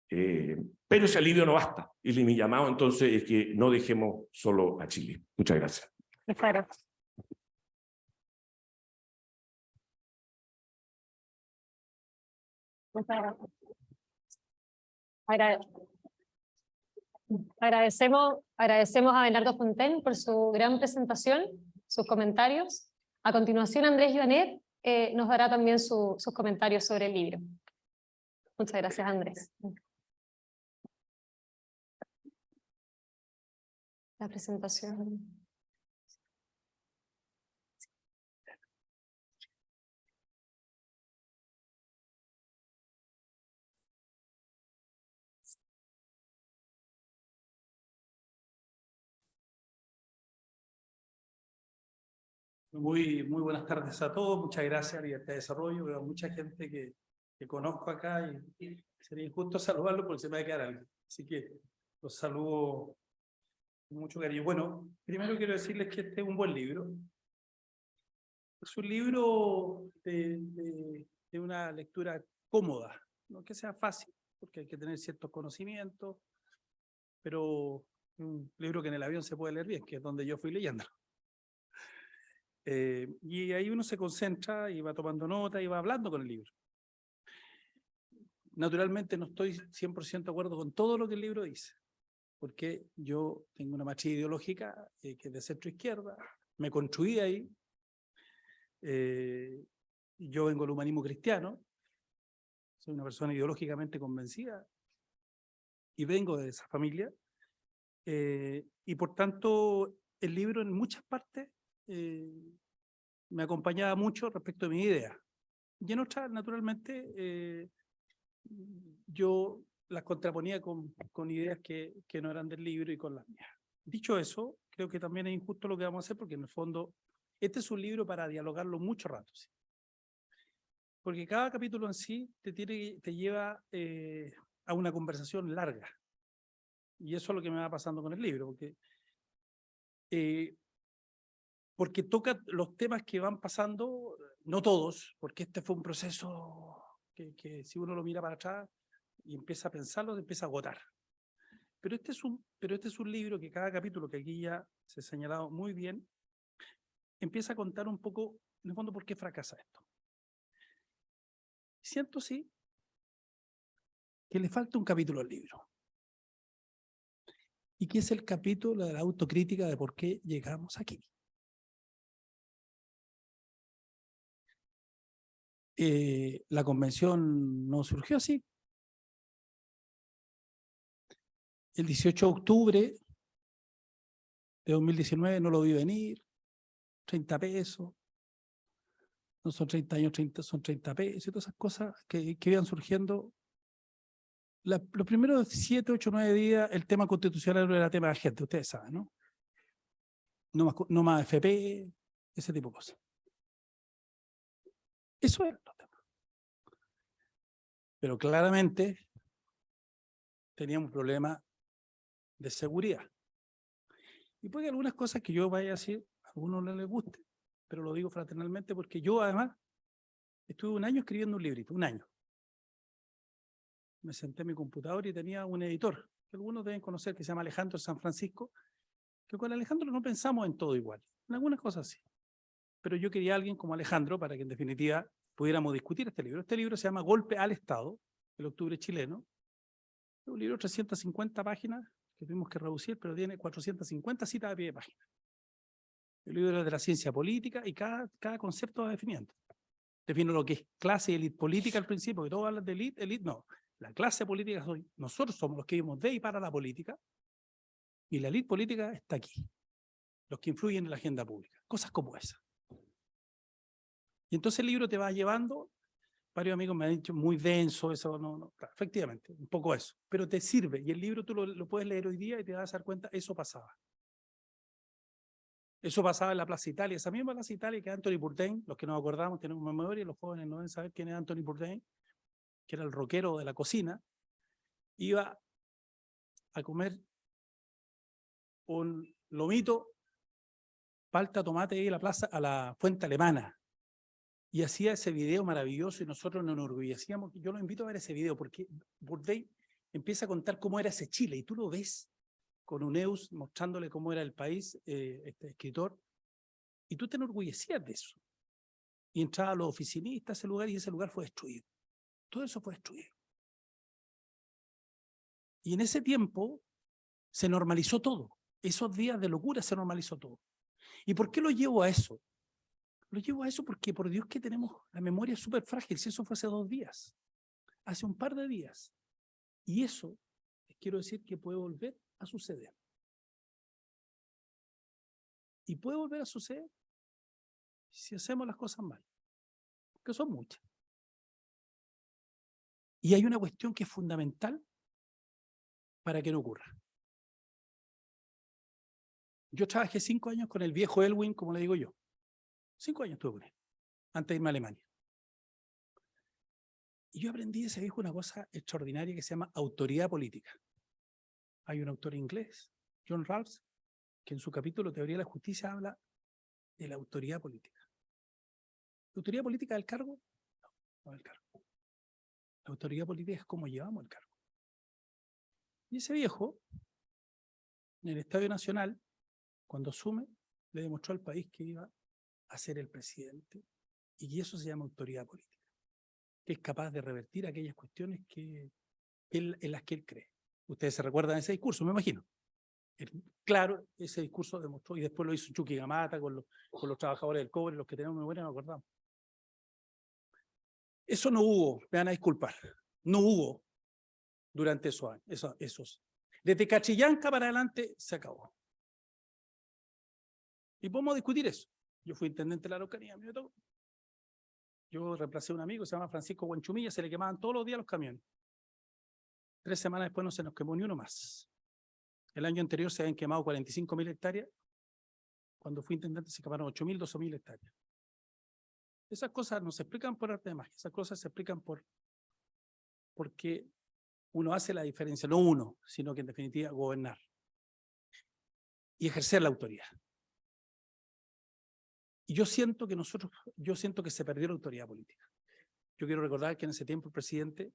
Pero ese alivio no basta. Y mi llamado entonces es que no dejemos solo a Chile. Muchas gracias. Claro. Agradecemos a Bernardo Fontaine por su gran presentación, sus comentarios. A continuación, Andrés Joanet nos dará también sus comentarios sobre el libro. Muchas gracias, Andrés. La presentación. Muy buenas tardes a todos, muchas gracias, Libertad de Desarrollo. Veo mucha gente que conozco acá y sería injusto saludarlo porque se me va a quedar algo. Así que los saludo con mucho cariño. Bueno, primero quiero decirles que este es un buen libro. Es un libro de una lectura cómoda, no que sea fácil, porque hay que tener ciertos conocimientos, pero un libro que en el avión se puede leer bien, que es donde yo fui leyendo. Y ahí uno se concentra y va tomando nota y va hablando con el libro. Naturalmente no estoy 100% de acuerdo con todo lo que el libro dice, porque yo tengo una matriz ideológica que es de centro izquierda, me construí ahí, yo vengo del humanismo cristiano, soy una persona ideológicamente convencida y vengo de esa familia, y por tanto el libro en muchas partes me acompañaba mucho respecto a mi idea. Y en otras, naturalmente, yo las contraponía con ideas que no eran del libro y con las mías. Dicho eso, creo que también es injusto lo que vamos a hacer, porque en el fondo, este es un libro para dialogarlo mucho rato. ¿Sí? Porque cada capítulo en sí te lleva a una conversación larga. Y eso es lo que me va pasando con el libro, porque toca los temas que van pasando, no todos, porque este fue un proceso que si uno lo mira para atrás y empieza a pensarlo, se empieza a agotar. Pero este es un libro que cada capítulo, que aquí ya se ha señalado muy bien, empieza a contar un poco, en el fondo, por qué fracasa esto. Siento, sí, que le falta un capítulo al libro. Y que es el capítulo de la autocrítica de por qué llegamos aquí. La convención no surgió así. El 18 de octubre de 2019 no lo vi venir, 30 pesos, no son 30 años, son 30 pesos, y todas esas cosas que iban surgiendo. Los primeros 7, 8, 9 días el tema constitucional no era tema de gente, ustedes saben, ¿no? No más FP, ese tipo de cosas. Eso era el tema. Pero claramente teníamos un problema de seguridad. Y puede que algunas cosas que yo vaya a decir, a algunos no les guste, pero lo digo fraternalmente porque yo además estuve un año escribiendo un librito, un año. Me senté en mi computador y tenía un editor, que algunos deben conocer, que se llama Alejandro San Francisco, que con Alejandro no pensamos en todo igual, en algunas cosas sí. Pero yo quería a alguien como Alejandro para que en definitiva pudiéramos discutir este libro. Este libro se llama Golpe al Estado, el octubre chileno. Es un libro de 350 páginas que tuvimos que reducir, pero tiene 450 citas a pie de página. El libro es de la ciencia política y cada concepto va definiendo. Defino lo que es clase y élite política al principio, que todos hablan de élite, no. La clase política soy, nosotros somos los que vivimos de y para la política, y la élite política está aquí, los que influyen en la agenda pública, cosas como esa. Y entonces el libro te va llevando, varios amigos me han dicho muy denso, eso no, claro, efectivamente, un poco eso, pero te sirve, y el libro tú lo puedes leer hoy día y te vas a dar cuenta, eso pasaba. Eso pasaba en la Plaza Italia, esa misma Plaza Italia que Anthony Bourdain, los que nos acordamos, tenemos memoria, los jóvenes no deben saber quién es Anthony Bourdain, que era el rockero de la cocina, iba a comer un lomito, palta, tomate y a la plaza, a la Fuente Alemana. Y hacía ese video maravilloso y nosotros nos enorgullecíamos. Yo lo invito a ver ese video porque Bourdain empieza a contar cómo era ese Chile y tú lo ves con Uneus mostrándole cómo era el país, este escritor, y tú te enorgullecías de eso. Y entraba a los oficinistas a ese lugar y ese lugar fue destruido. Todo eso fue destruido. Y en ese tiempo se normalizó todo. Esos días de locura se normalizó todo. ¿Y por qué lo llevo a eso? Lo llevo a eso porque por Dios que tenemos la memoria súper frágil. Si eso fue hace 2 días, hace un par de días. Y eso, les quiero decir que puede volver a suceder. Y puede volver a suceder si hacemos las cosas mal, que son muchas. Y hay una cuestión que es fundamental para que no ocurra. Yo trabajé 5 años con el viejo Elwin, como le digo yo. 5 años estuve con él, antes de irme a Alemania. Y yo aprendí de ese viejo una cosa extraordinaria que se llama autoridad política. Hay un autor inglés, John Rawls, que en su capítulo Teoría de la Justicia habla de la autoridad política. ¿La autoridad política del cargo? No del cargo. La autoridad política es cómo llevamos el cargo. Y ese viejo, en el Estadio Nacional, cuando asume, le demostró al país que iba a ser el presidente y que eso se llama autoridad política, que es capaz de revertir aquellas cuestiones en las que él cree. Ustedes se recuerdan de ese discurso, me imagino. Claro, ese discurso demostró, y después lo hizo Chuquicamata con los trabajadores del cobre, los que tenemos memoria, nos acordamos. Eso no hubo, me van a disculpar, no hubo durante esos años. Desde Cachillanca para adelante se acabó. Y podemos discutir eso. Yo fui intendente de la Araucanía, me tocó. Yo reemplacé a un amigo, se llama Francisco Guanchumilla, se le quemaban todos los días los camiones. 3 semanas después no se nos quemó ni uno más. El año anterior se habían quemado 45.000 hectáreas. Cuando fui intendente se quemaron 8.000, 12.000 hectáreas. Esas cosas no se explican por arte de magia, esas cosas se explican porque uno hace la diferencia, no uno, sino que en definitiva gobernar y ejercer la autoridad. Y yo siento que se perdió la autoridad política. Yo quiero recordar que en ese tiempo el presidente,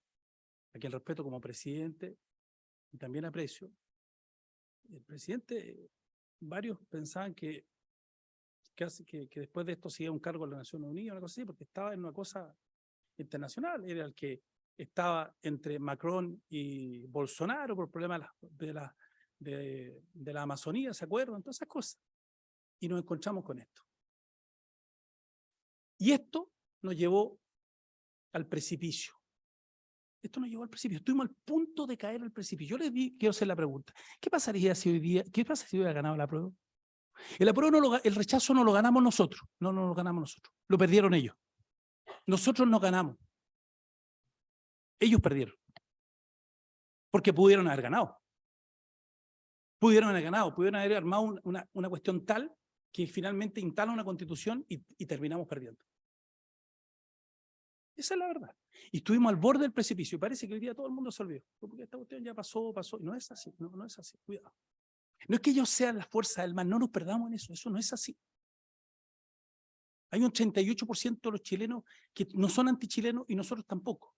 a quien respeto como presidente y también aprecio, el presidente, varios pensaban que después de esto seguía un cargo en las Naciones Unidas, una cosa así, porque estaba en una cosa internacional, era el que estaba entre Macron y Bolsonaro por problemas de la Amazonía, ¿se acuerdan? Todas esas cosas. Y nos encontramos con esto. Y esto nos llevó al precipicio. Esto nos llevó al precipicio. Estuvimos al punto de caer al precipicio. Yo les quiero hacer la pregunta. ¿Qué pasaría si hoy día, qué pasa si hubiera ganado la prueba? El rechazo no lo ganamos nosotros. No lo ganamos nosotros. Lo perdieron ellos. Nosotros no ganamos. Ellos perdieron. Porque pudieron haber ganado. Pudieron haber armado una cuestión tal que finalmente instala una constitución y terminamos perdiendo. Esa es la verdad. Y estuvimos al borde del precipicio y parece que hoy día todo el mundo se olvidó. Porque esta cuestión ya pasó. Y no es así, no es así. Cuidado. No es que ellos sean la fuerza del mal, no nos perdamos en eso, eso no es así. Hay un 38% de los chilenos que no son antichilenos y nosotros tampoco.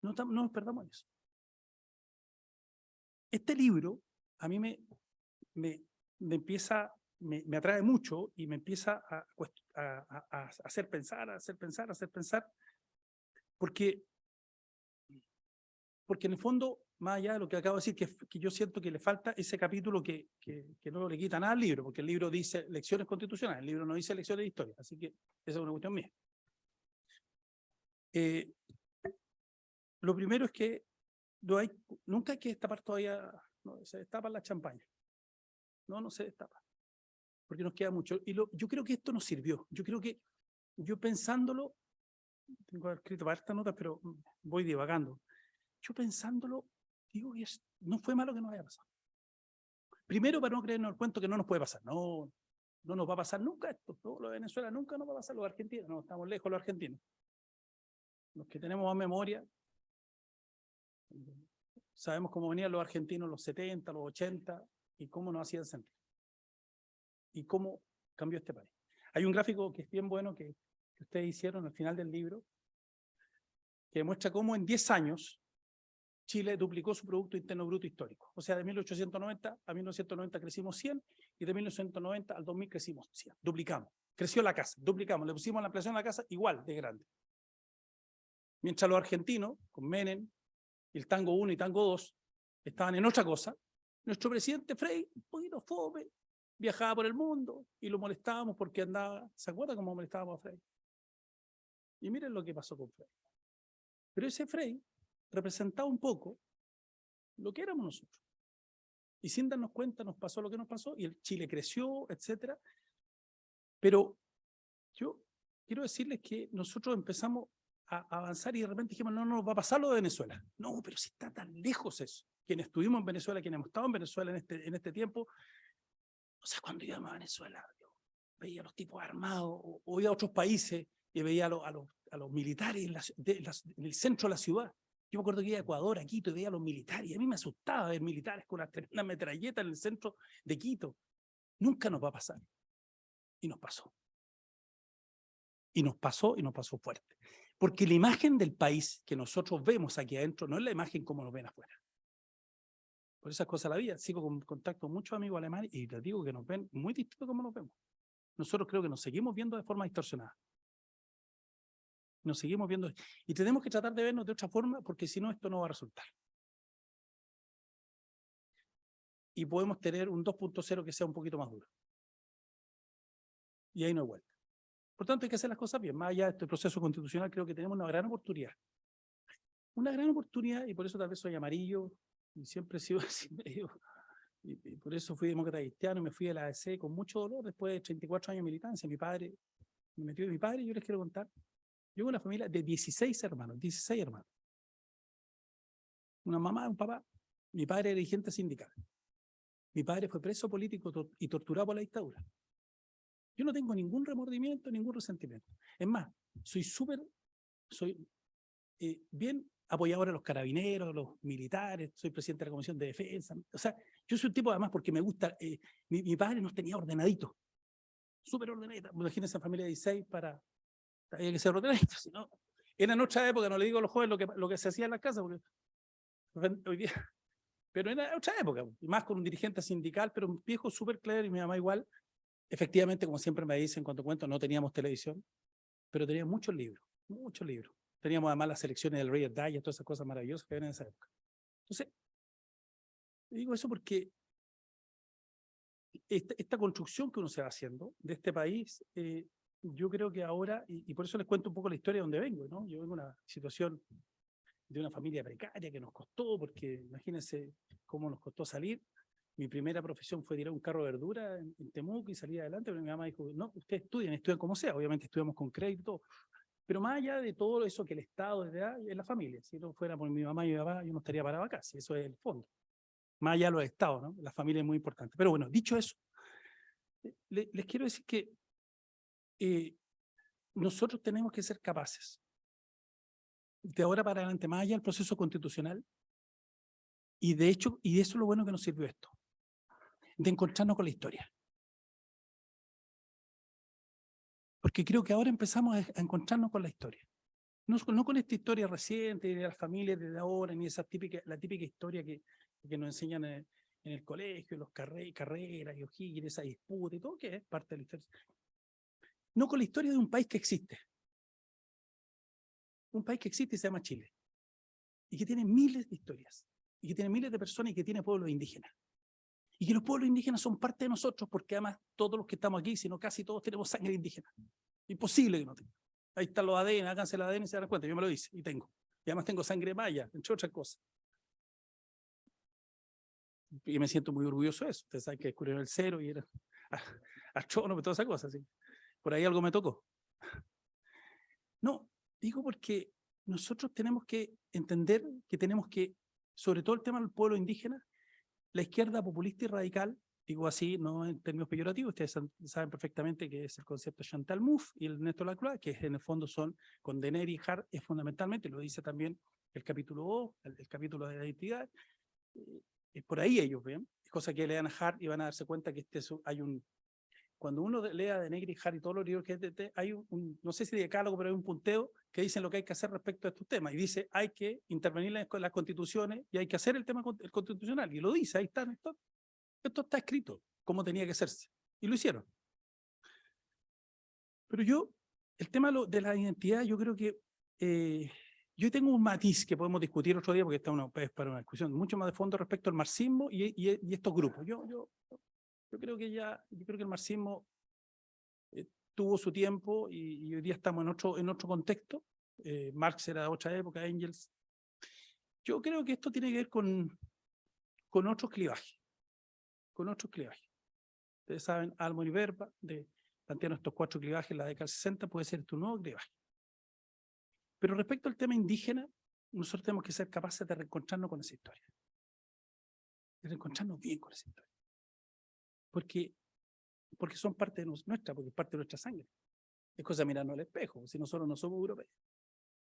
No nos perdamos en eso. Este libro a mí me atrae mucho y me empieza a hacer pensar, porque en el fondo, más allá de lo que acabo de decir, que yo siento que le falta ese capítulo que no le quita nada al libro, porque el libro dice lecciones constitucionales, el libro no dice lecciones de historia, así que esa es una cuestión mía. Lo primero es que nunca hay que destapar todavía, no, se destapa la champaña. No se destapa, porque nos queda mucho. Y yo creo que esto nos sirvió. Yo creo que, yo pensándolo, tengo escrito para esta nota, pero voy divagando. Yo pensándolo, digo que no fue malo que nos haya pasado. Primero, para no creernos el cuento que no nos puede pasar. No nos va a pasar nunca esto. No, lo de Venezuela nunca nos va a pasar, los argentinos. No, estamos lejos los argentinos. Los que tenemos más memoria, sabemos cómo venían los argentinos los 70, los 80, y cómo nos hacían sentir. Y cómo cambió este país. Hay un gráfico que es bien bueno que ustedes hicieron al final del libro, que demuestra cómo en 10 años Chile duplicó su Producto Interno Bruto histórico. O sea, de 1890 a 1990 crecimos 100 y de 1990 al 2000 crecimos 100. Duplicamos. Creció la casa, duplicamos. Le pusimos la inflación a la casa igual de grande. Mientras los argentinos, con Menem, el Tango 1 y Tango 2, estaban en otra cosa, nuestro presidente Frei, un poquito fome, viajaba por el mundo y lo molestábamos porque andaba, ¿se acuerdan cómo molestábamos a Frei? Y miren lo que pasó con Frei. Pero ese Frei representaba un poco lo que éramos nosotros. Y sin darnos cuenta nos pasó lo que nos pasó y el Chile creció, etcétera. Pero yo quiero decirles que nosotros empezamos a avanzar y de repente dijimos, no nos va a pasar lo de Venezuela. No, pero si está tan lejos eso. Quienes estuvimos en Venezuela, quienes hemos estado en Venezuela en este tiempo, o sea, cuando íbamos a Venezuela, yo veía a los tipos armados, o iba a otros países y veía a los militares en el centro de la ciudad. Yo me acuerdo que iba a Ecuador, a Quito, y veía a los militares, y a mí me asustaba ver militares con una metralleta en el centro de Quito. Nunca nos va a pasar. Y nos pasó. Y nos pasó fuerte. Porque la imagen del país que nosotros vemos aquí adentro no es la imagen como nos ven afuera. Por esas cosas la vida. Sigo con contacto con muchos amigos alemanes y les digo que nos ven muy distintos como nos vemos. Nosotros creo que nos seguimos viendo de forma distorsionada. Nos seguimos viendo. Y tenemos que tratar de vernos de otra forma porque si no, esto no va a resultar. Y podemos tener un 2.0 que sea un poquito más duro. Y ahí no hay vuelta. Por tanto, hay que hacer las cosas bien. Más allá de este proceso constitucional, creo que tenemos una gran oportunidad. Una gran oportunidad, y por eso tal vez soy amarillo, y siempre he sido así medio, y por eso fui demócrata cristiano, y me fui a la ADC con mucho dolor después de 34 años de militancia. Mi padre, me metió de mi padre, y yo les quiero contar. Yo tengo una familia de 16 hermanos, 16 hermanos. Una mamá, un papá. Mi padre era dirigente sindical. Mi padre fue preso político y torturado por la dictadura. Yo no tengo ningún remordimiento, ningún resentimiento. Es más, soy bien apoyador a los carabineros, a los militares, soy presidente de la Comisión de Defensa. O sea, yo soy un tipo además porque me gusta, mi padre nos tenía ordenadito, súper ordenadito. Imagínense, familia de 16 había que ser ordenadito, si no, era en otra época, no le digo a los jóvenes lo que se hacía en las casas, porque hoy día, pero era otra época, y más con un dirigente sindical, pero un viejo súper claro y mi mamá igual. Efectivamente, como siempre me dicen cuando cuento, no teníamos televisión, pero teníamos muchos libros, muchos libros. Teníamos además las selecciones del Reader's Digest, todas esas cosas maravillosas que había en esa época. Entonces, digo eso porque esta construcción que uno se va haciendo de este país, yo creo que ahora, y por eso les cuento un poco la historia de donde vengo, ¿no? Yo vengo de una situación de una familia precaria que nos costó, porque imagínense cómo nos costó salir. Mi primera profesión fue tirar un carro de verdura en Temuco y salir adelante, pero mi mamá dijo, no, ustedes estudian como sea, obviamente estudiamos con crédito, pero más allá de todo eso que el Estado es la familia. Si no fuera por mi mamá y mi papá, yo no estaría parado acá, si eso es el fondo. Más allá de los Estados, ¿no? La familia es muy importante. Pero bueno, dicho eso, les quiero decir que nosotros tenemos que ser capaces, de ahora para adelante, más allá del proceso constitucional, y de hecho, y eso es lo bueno que nos sirvió esto. de encontrarnos con la historia. Porque creo que ahora empezamos a encontrarnos con la historia. No con esta historia reciente de las familias de ahora, ni la típica historia que nos enseñan en el colegio, los carreras y O'Higgins, esa disputa y todo, que es parte de la historia. No con la historia de un país que existe. Un país que existe y se llama Chile. Y que tiene miles de historias. Y que tiene miles de personas y que tiene pueblos indígenas. Y que los pueblos indígenas son parte de nosotros, porque además todos los que estamos aquí, si no casi todos, tenemos sangre indígena. Imposible que no tenga. Ahí están los ADN, háganse el ADN y se dan cuenta, yo me lo hice y tengo. Y además tengo sangre maya, entre otras cosas. Y me siento muy orgulloso de eso. Ustedes saben que descubrieron el cero y era astrónomo y todas esas cosas. ¿Sí? Por ahí algo me tocó. No, digo porque nosotros tenemos que entender que tenemos que, sobre todo el tema del pueblo indígena, la izquierda populista y radical, digo así, no en términos peyorativos, ustedes saben perfectamente que es el concepto de Chantal Mouffe y el Néstor Lacroix, que en el fondo son con Denner y Hart, es fundamentalmente, lo dice también el capítulo O, el capítulo de la identidad, es por ahí ellos ven, es cosa que lean a Hart y van a darse cuenta que hay un, cuando uno lea de Negri, Hart y todos los libros que hay no sé si decálogo, pero hay un punteo que dicen lo que hay que hacer respecto a estos temas. Y dice, hay que intervenir en las constituciones y hay que hacer el tema constitucional. Y lo dice, ahí está, esto está escrito, como tenía que hacerse. Y lo hicieron. Pero yo, el tema de la identidad, yo creo que yo tengo un matiz que podemos discutir otro día, porque está para una discusión mucho más de fondo respecto al marxismo y estos grupos. Yo creo que el marxismo tuvo su tiempo y hoy día estamos en otro contexto. Marx era de otra época, Engels. Yo creo que esto tiene que ver con otros clivajes. Con otros clivajes. Ustedes saben, Almond y Verba, plantearon estos 4 clivajes en la década del 60, puede ser tu nuevo clivaje. Pero respecto al tema indígena, nosotros tenemos que ser capaces de reencontrarnos con esa historia. De reencontrarnos bien con esa historia. Porque son parte de nuestra, porque es parte de nuestra sangre. Es cosa de mirarnos al espejo, si nosotros no somos europeos.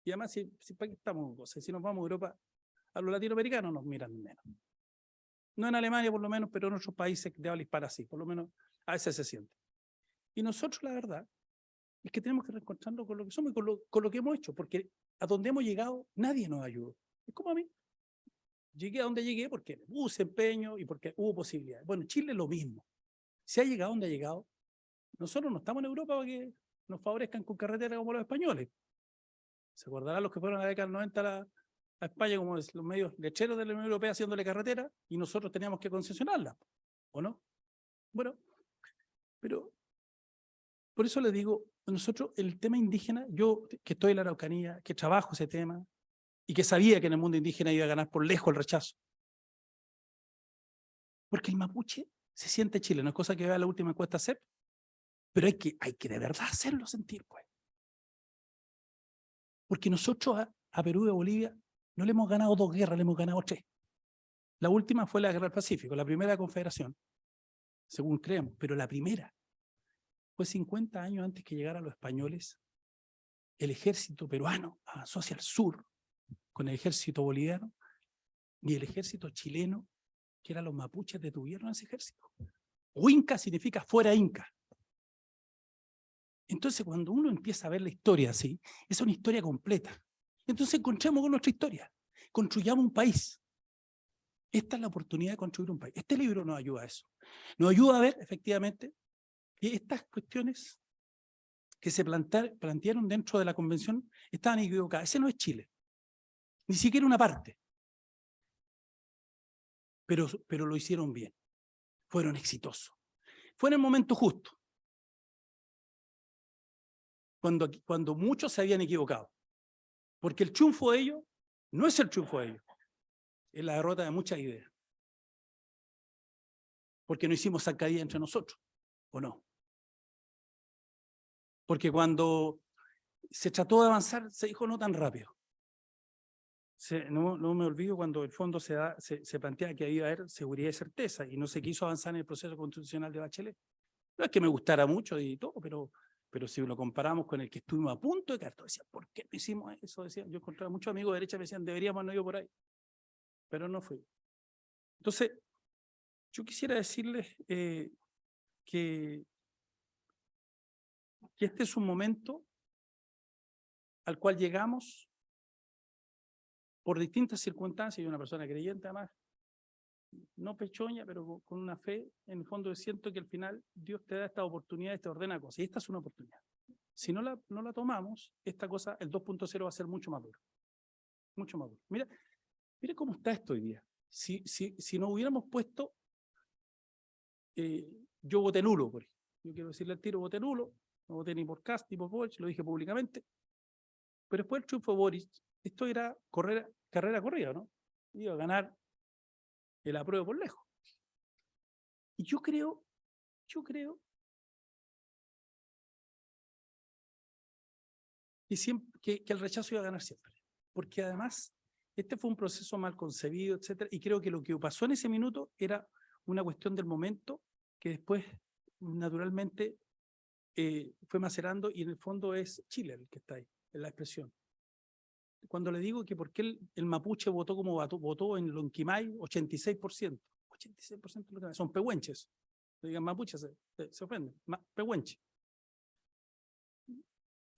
Y además, ¿para qué estamos en cosas? Si nos vamos a Europa, a los latinoamericanos nos miran menos. No en Alemania, por lo menos, pero en otros países de habla hispana sí, por lo menos a veces se siente. Y nosotros, la verdad, es que tenemos que reencontrarnos con lo que somos y con lo que hemos hecho, porque a donde hemos llegado, nadie nos ayudó. Es como a mí. Llegué a donde llegué porque puse empeño y porque hubo posibilidades. Bueno, Chile es lo mismo. Si ha llegado donde ha llegado, nosotros no estamos en Europa para que nos favorezcan con carreteras como los españoles. ¿Se acordarán los que fueron a la década del 90 a España como los medios lecheros de la Unión Europea haciéndole carretera y nosotros teníamos que concesionarla? ¿O no? Bueno, pero por eso les digo, nosotros el tema indígena, yo que estoy en la Araucanía, que trabajo ese tema y que sabía que en el mundo indígena iba a ganar por lejos el rechazo. Porque el mapuche se siente Chile, no es cosa que vea la última encuesta CEP, pero hay que de verdad hacerlo sentir, pues. Porque nosotros a Perú y a Bolivia no le hemos ganado 2 guerras, le hemos ganado 3. La última fue la Guerra del Pacífico, la primera confederación, según creemos, pero la primera fue 50 años antes que llegaran los españoles. El ejército peruano avanzó hacia el sur con el ejército boliviano y el ejército chileno, que eran los mapuches, detuvieron a ese ejército. Huinca significa fuera Inca. Entonces, cuando uno empieza a ver la historia así, es una historia completa. Entonces, encontremos con nuestra historia. Construyamos un país. Esta es la oportunidad de construir un país. Este libro nos ayuda a eso. Nos ayuda a ver, efectivamente, que estas cuestiones que se plantearon dentro de la convención estaban equivocadas. Ese no es Chile. Ni siquiera una parte. Pero lo hicieron bien. Fueron exitosos. Fue en el momento justo. Cuando muchos se habían equivocado. Porque el triunfo de ellos no es el triunfo de ellos. Es la derrota de muchas ideas. Porque no hicimos zancadilla entre nosotros, ¿o no? Porque cuando se trató de avanzar, se dijo no tan rápido. No me olvido cuando el fondo se plantea que iba a haber seguridad y certeza y no se quiso avanzar en el proceso constitucional de Bachelet. No es que me gustara mucho y todo, pero si lo comparamos con el que estuvimos a punto de caer, decía, ¿por qué no hicimos eso? Decía, yo encontraba muchos amigos de derecha que me decían, deberíamos no ir por ahí. Pero no fui. Entonces, Yo quisiera decirles que este es un momento al cual llegamos por distintas circunstancias. Yo una persona creyente además, no pechoña, pero con una fe, en el fondo siento que al final Dios te da esta oportunidad y te ordena cosas, y esta es una oportunidad. Si no la tomamos, esta cosa, el 2.0 va a ser mucho más duro. Mucho más duro. Mira cómo está esto hoy día. Si no hubiéramos puesto, yo voté nulo, por ejemplo. Yo quiero decirle al tiro, voté nulo, no voté ni por Kast ni por Boric, lo dije públicamente. Pero después el triunfo de Boric, esto era carrera corrida, ¿no? Iba a ganar el apruebo por lejos. Y yo creo que el rechazo iba a ganar siempre. Porque además, este fue un proceso mal concebido, etcétera, y creo que lo que pasó en ese minuto era una cuestión del momento que después, naturalmente, fue macerando, y en el fondo es Chile el que está ahí, en la expresión. Cuando le digo que por qué el mapuche votó como votó en Lonquimay, 86%. 86% de lo que son pehuenches. No digan mapuches, se ofenden. Pehuenche.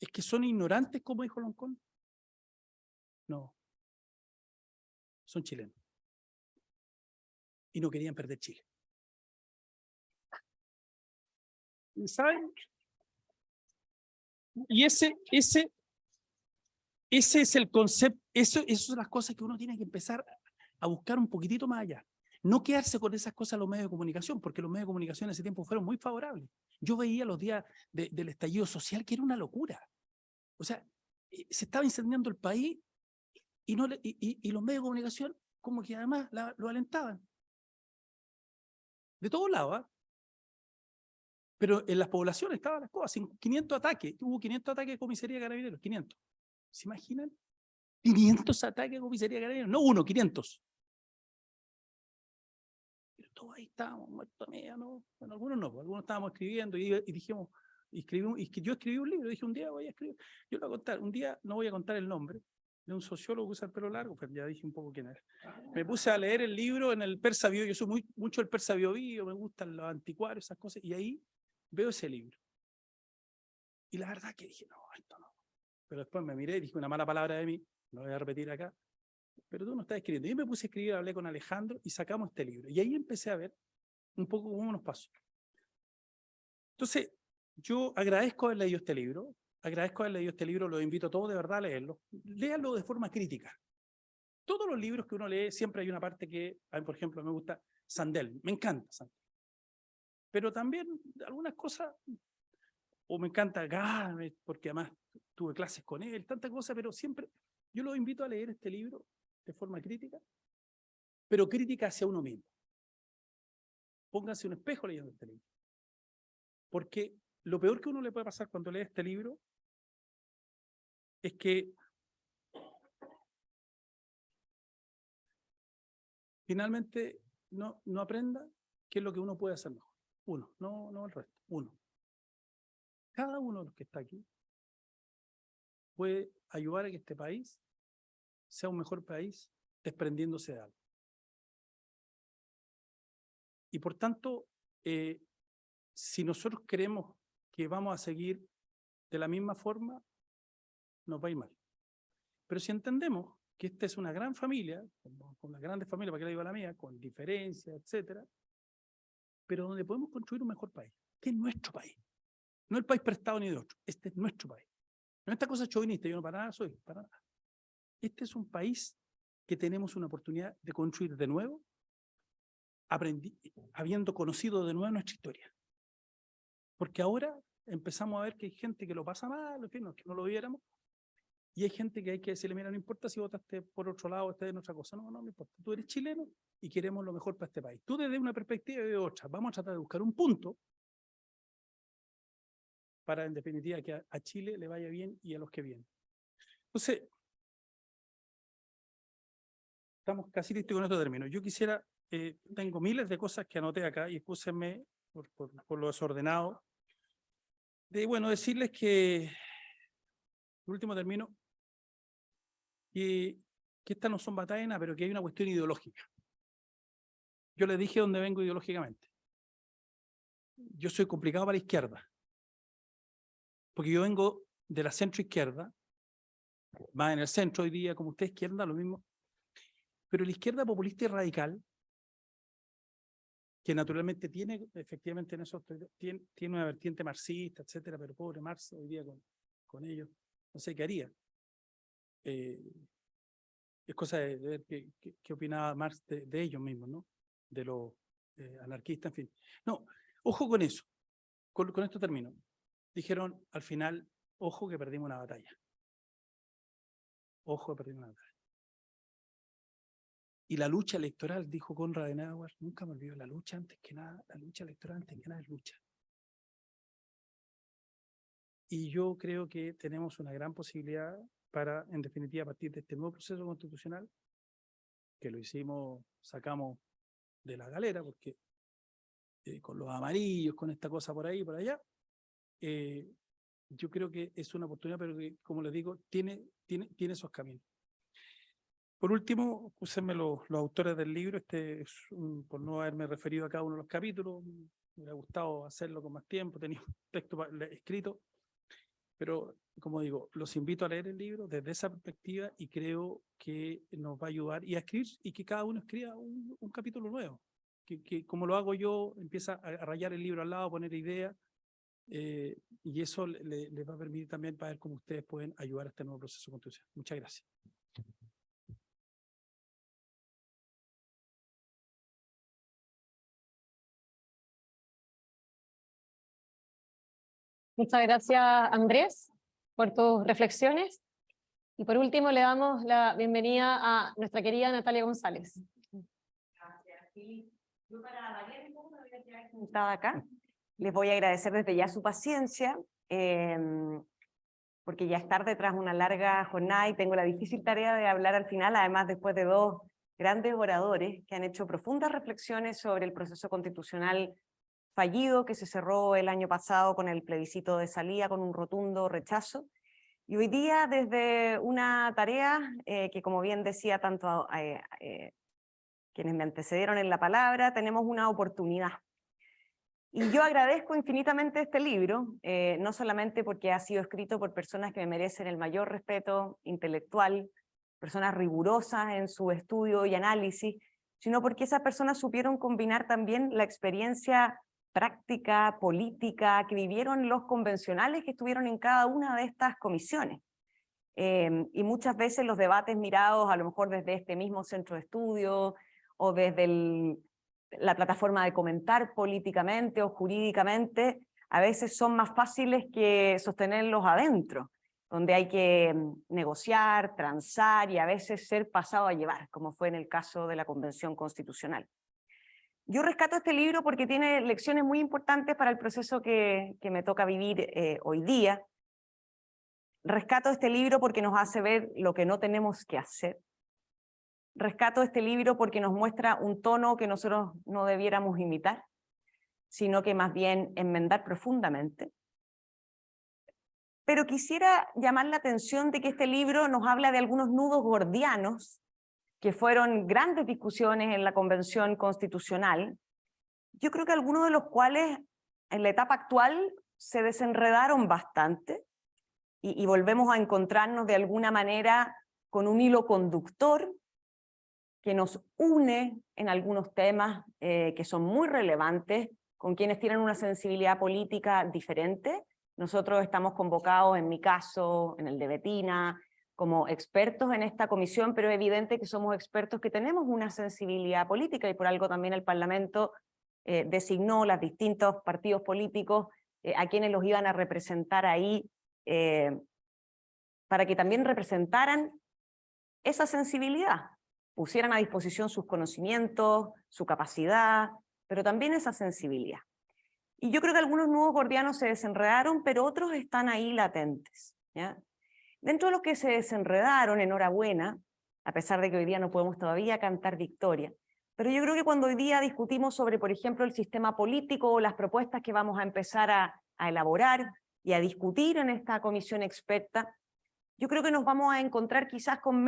¿Es que son ignorantes, como dijo Loncón? No. Son chilenos. Y no querían perder Chile. ¿Saben? Y ese es el concepto, esas son las cosas que uno tiene que empezar a buscar un poquitito más allá. No quedarse con esas cosas en los medios de comunicación, porque los medios de comunicación en ese tiempo fueron muy favorables. Yo veía los días del estallido social, que era una locura. O sea, se estaba incendiando el país y los medios de comunicación como que además lo alentaban. De todos lados, ¿eh? Pero en las poblaciones estaban las cosas, 500 ataques, hubo 500 ataques de comisaría de Carabineros, 500. ¿Se imaginan? 500 ataques de comisaría de Carabineros, no uno, 500. Pero todos ahí estábamos muertos a media, ¿no? Bueno, algunos no, algunos estábamos escribiendo y dijimos, y que yo escribí un libro, dije un día voy a escribir, yo lo voy a contar, un día no voy a contar el nombre de un sociólogo que usa el pelo largo, pero ya dije un poco quién era. Me puse a leer el libro en el Persa Bio, yo soy mucho el Persa Bio, me gustan los anticuarios, esas cosas, y ahí veo ese libro. Y la verdad que dije, no, esto no. Pero después me miré y dije una mala palabra de mí, no voy a repetir acá, pero tú no estás escribiendo. Yo me puse a escribir, hablé con Alejandro y sacamos este libro. Y ahí empecé a ver un poco cómo nos pasó. Entonces, yo agradezco haber leído este libro, los invito a todos de verdad a leerlo. Léanlo de forma crítica. Todos los libros que uno lee, siempre hay una parte que, a mí, por ejemplo, me gusta Sandel, me encanta Sandel. Pero también algunas cosas, o me encanta Gadamer, porque además tuve clases con él, tantas cosas, pero siempre yo los invito a leer este libro de forma crítica, pero crítica hacia uno mismo. Pónganse un espejo leyendo este libro. Porque lo peor que uno le puede pasar cuando lee este libro es que finalmente no aprenda qué es lo que uno puede hacer mejor. Uno, no el resto, uno. Cada uno de los que está aquí puede ayudar a que este país sea un mejor país desprendiéndose de algo. Y por tanto, si nosotros creemos que vamos a seguir de la misma forma, nos va a ir mal. Pero si entendemos que esta es una gran familia, con las grandes familias, para que le digo la mía, con diferencias, etcétera, pero donde podemos construir un mejor país, que es nuestro país. No el país prestado ni de otro, este es nuestro país. No esta cosa chauvinista, yo no para nada soy, para nada. Este es un país que tenemos una oportunidad de construir de nuevo, habiendo conocido de nuevo nuestra historia. Porque ahora empezamos a ver que hay gente que lo pasa mal, en fin, no, que no lo viéramos, y hay gente que hay que decirle, mira, no importa si votaste por otro lado, estás en otra cosa, no importa, tú eres chileno y queremos lo mejor para este país. Tú desde una perspectiva y de otra, vamos a tratar de buscar un punto para, en definitiva, que a Chile le vaya bien y a los que vienen. Entonces, estamos casi listos con estos términos. Yo quisiera, tengo miles de cosas que anoté acá y excúsenme por lo desordenado. Decirles que, el último término, que estas no son batallas, pero que hay una cuestión ideológica. yo le dije dónde vengo ideológicamente. Yo soy complicado para la izquierda, porque yo vengo de la centro-izquierda, más en el centro hoy día, como usted izquierda, lo mismo, pero la izquierda populista y radical, que naturalmente tiene, efectivamente en eso, tiene una vertiente marxista, etcétera, pero pobre Marx hoy día con ellos, no sé qué haría. Es cosa de ver qué opinaba Marx de ellos mismos, ¿no? De los anarquistas, en fin. No, ojo con eso. Con esto termino. Dijeron al final, ojo que perdimos una batalla. Ojo que perdimos una batalla. Y la lucha electoral, dijo Konrad Adenauer, nunca me olvido, la lucha antes que nada, la lucha electoral antes que nada es lucha. Y yo creo que tenemos una gran posibilidad para, en definitiva, a partir de este nuevo proceso constitucional, que lo hicimos, sacamos de la galera, porque con los amarillos, con esta cosa por ahí, por allá, yo creo que es una oportunidad, pero que, como les digo, tiene esos caminos. Por último, úsenme los autores del libro, por no haberme referido a cada uno de los capítulos, me hubiera gustado hacerlo con más tiempo, tenía un texto escrito, pero como digo, los invito a leer el libro desde esa perspectiva y creo que nos va a ayudar y a escribir, y que cada uno escriba un capítulo nuevo, que como lo hago yo, empieza a rayar el libro al lado, a poner ideas, y eso les va a permitir también para ver cómo ustedes pueden ayudar a este nuevo proceso constitucional. Muchas gracias. Muchas gracias, Andrés, por tus reflexiones. Y por último, le damos la bienvenida a nuestra querida Natalia González. Gracias, Fili. Yo para variar un poco me voy a quedar sentada acá. Les voy a agradecer desde ya su paciencia, porque ya es tarde tras una larga jornada y tengo la difícil tarea de hablar al final, además después de dos grandes oradores que han hecho profundas reflexiones sobre el proceso constitucional fallido que se cerró el año pasado con el plebiscito de salida, con un rotundo rechazo. Y hoy día desde una tarea que, como bien decía tanto quienes me antecedieron en la palabra, tenemos una oportunidad. Y yo agradezco infinitamente este libro, no solamente porque ha sido escrito por personas que me merecen el mayor respeto intelectual, personas rigurosas en su estudio y análisis, sino porque esas personas supieron combinar también la experiencia práctica, política, que vivieron los convencionales que estuvieron en cada una de estas comisiones. Y muchas veces los debates mirados a lo mejor desde este mismo centro de estudio o desde la plataforma de comentar políticamente o jurídicamente, a veces son más fáciles que sostenerlos adentro, donde hay que negociar, transar y a veces ser pasado a llevar, como fue en el caso de la Convención Constitucional. Yo rescato este libro porque tiene lecciones muy importantes para el proceso que me toca vivir hoy día. Rescato este libro porque nos hace ver lo que no tenemos que hacer. Rescato este libro porque nos muestra un tono que nosotros no debiéramos imitar, sino que más bien enmendar profundamente. Pero quisiera llamar la atención de que este libro nos habla de algunos nudos gordianos que fueron grandes discusiones en la Convención Constitucional, yo creo que algunos de los cuales en la etapa actual se desenredaron bastante y volvemos a encontrarnos de alguna manera con un hilo conductor que nos une en algunos temas que son muy relevantes, con quienes tienen una sensibilidad política diferente. Nosotros estamos convocados, en mi caso, en el de Betina, como expertos en esta comisión, pero es evidente que somos expertos que tenemos una sensibilidad política y por algo también el Parlamento designó los distintos partidos políticos a quienes los iban a representar ahí para que también representaran esa sensibilidad, pusieran a disposición sus conocimientos, su capacidad, pero también esa sensibilidad. Y yo creo que algunos nudos gordianos se desenredaron, pero otros están ahí latentes, ¿ya? Dentro de los que se desenredaron, enhorabuena, a pesar de que hoy día no podemos todavía cantar victoria, pero yo creo que cuando hoy día discutimos sobre, por ejemplo, el sistema político o las propuestas que vamos a empezar a elaborar y a discutir en esta comisión experta, yo creo que nos vamos a encontrar quizás con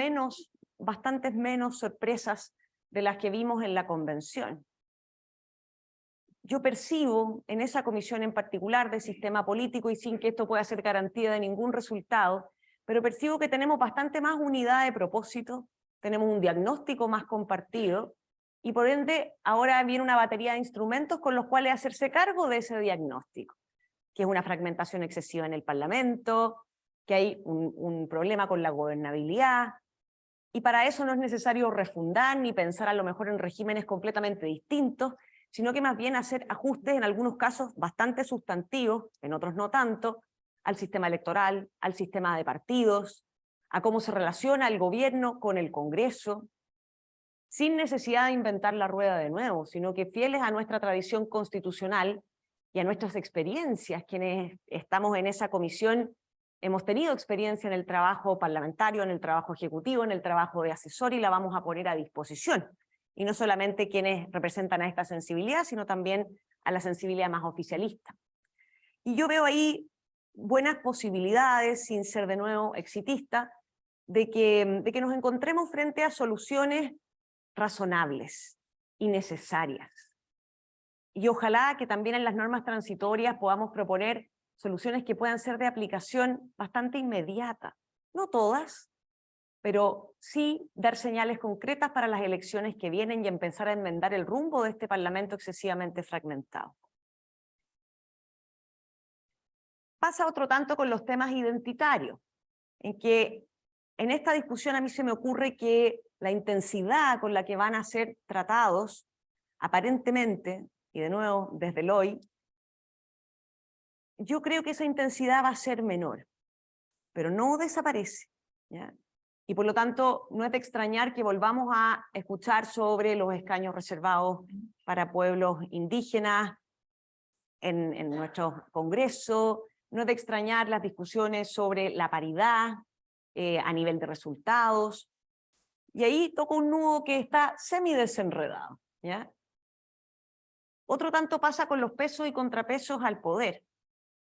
bastantes menos sorpresas de las que vimos en la convención. yo percibo en esa comisión en particular de sistema político, y sin que esto pueda ser garantía de ningún resultado, pero percibo que tenemos bastante más unidad de propósito, tenemos un diagnóstico más compartido, y por ende ahora viene una batería de instrumentos con los cuales hacerse cargo de ese diagnóstico, que es una fragmentación excesiva en el Parlamento, que hay un problema con la gobernabilidad, y para eso no es necesario refundar ni pensar a lo mejor en regímenes completamente distintos, sino que más bien hacer ajustes en algunos casos bastante sustantivos, en otros no tanto, al sistema electoral, al sistema de partidos, a cómo se relaciona el gobierno con el Congreso, sin necesidad de inventar la rueda de nuevo, sino que fieles a nuestra tradición constitucional y a nuestras experiencias. Quienes estamos en esa comisión hemos tenido experiencia en el trabajo parlamentario, en el trabajo ejecutivo, en el trabajo de asesor, y la vamos a poner a disposición. Y no solamente quienes representan a esta sensibilidad, sino también a la sensibilidad más oficialista. Y yo veo ahí buenas posibilidades, sin ser de nuevo exitista, de que nos encontremos frente a soluciones razonables y necesarias. Y ojalá que también en las normas transitorias podamos proponer soluciones que puedan ser de aplicación bastante inmediata. No todas, pero sí dar señales concretas para las elecciones que vienen y empezar a enmendar el rumbo de este Parlamento excesivamente fragmentado. Pasa otro tanto con los temas identitarios, en que en esta discusión a mí se me ocurre que la intensidad con la que van a ser tratados, aparentemente, y de nuevo desde el hoy, yo creo que esa intensidad va a ser menor, pero no desaparece, ¿ya? Y por lo tanto no es de extrañar que volvamos a escuchar sobre los escaños reservados para pueblos indígenas en nuestro Congreso, no es de extrañar las discusiones sobre la paridad a nivel de resultados, y ahí toca un nudo que está semi-desenredado, ¿ya? Otro tanto pasa con los pesos y contrapesos al poder.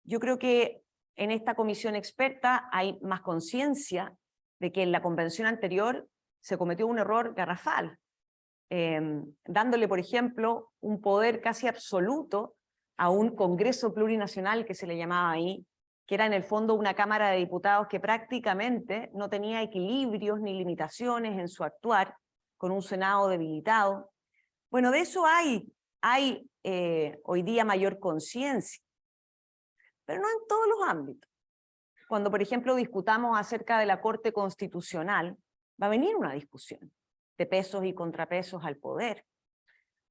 Yo creo que en esta comisión experta hay más conciencia de que en la convención anterior se cometió un error garrafal, dándole, por ejemplo, un poder casi absoluto a un Congreso plurinacional que se le llamaba ahí, que era en el fondo una Cámara de Diputados que prácticamente no tenía equilibrios ni limitaciones en su actuar, con un Senado debilitado. Bueno, de eso hay hoy día mayor conciencia, pero no en todos los ámbitos. Cuando, por ejemplo, discutamos acerca de la Corte Constitucional, va a venir una discusión de pesos y contrapesos al poder.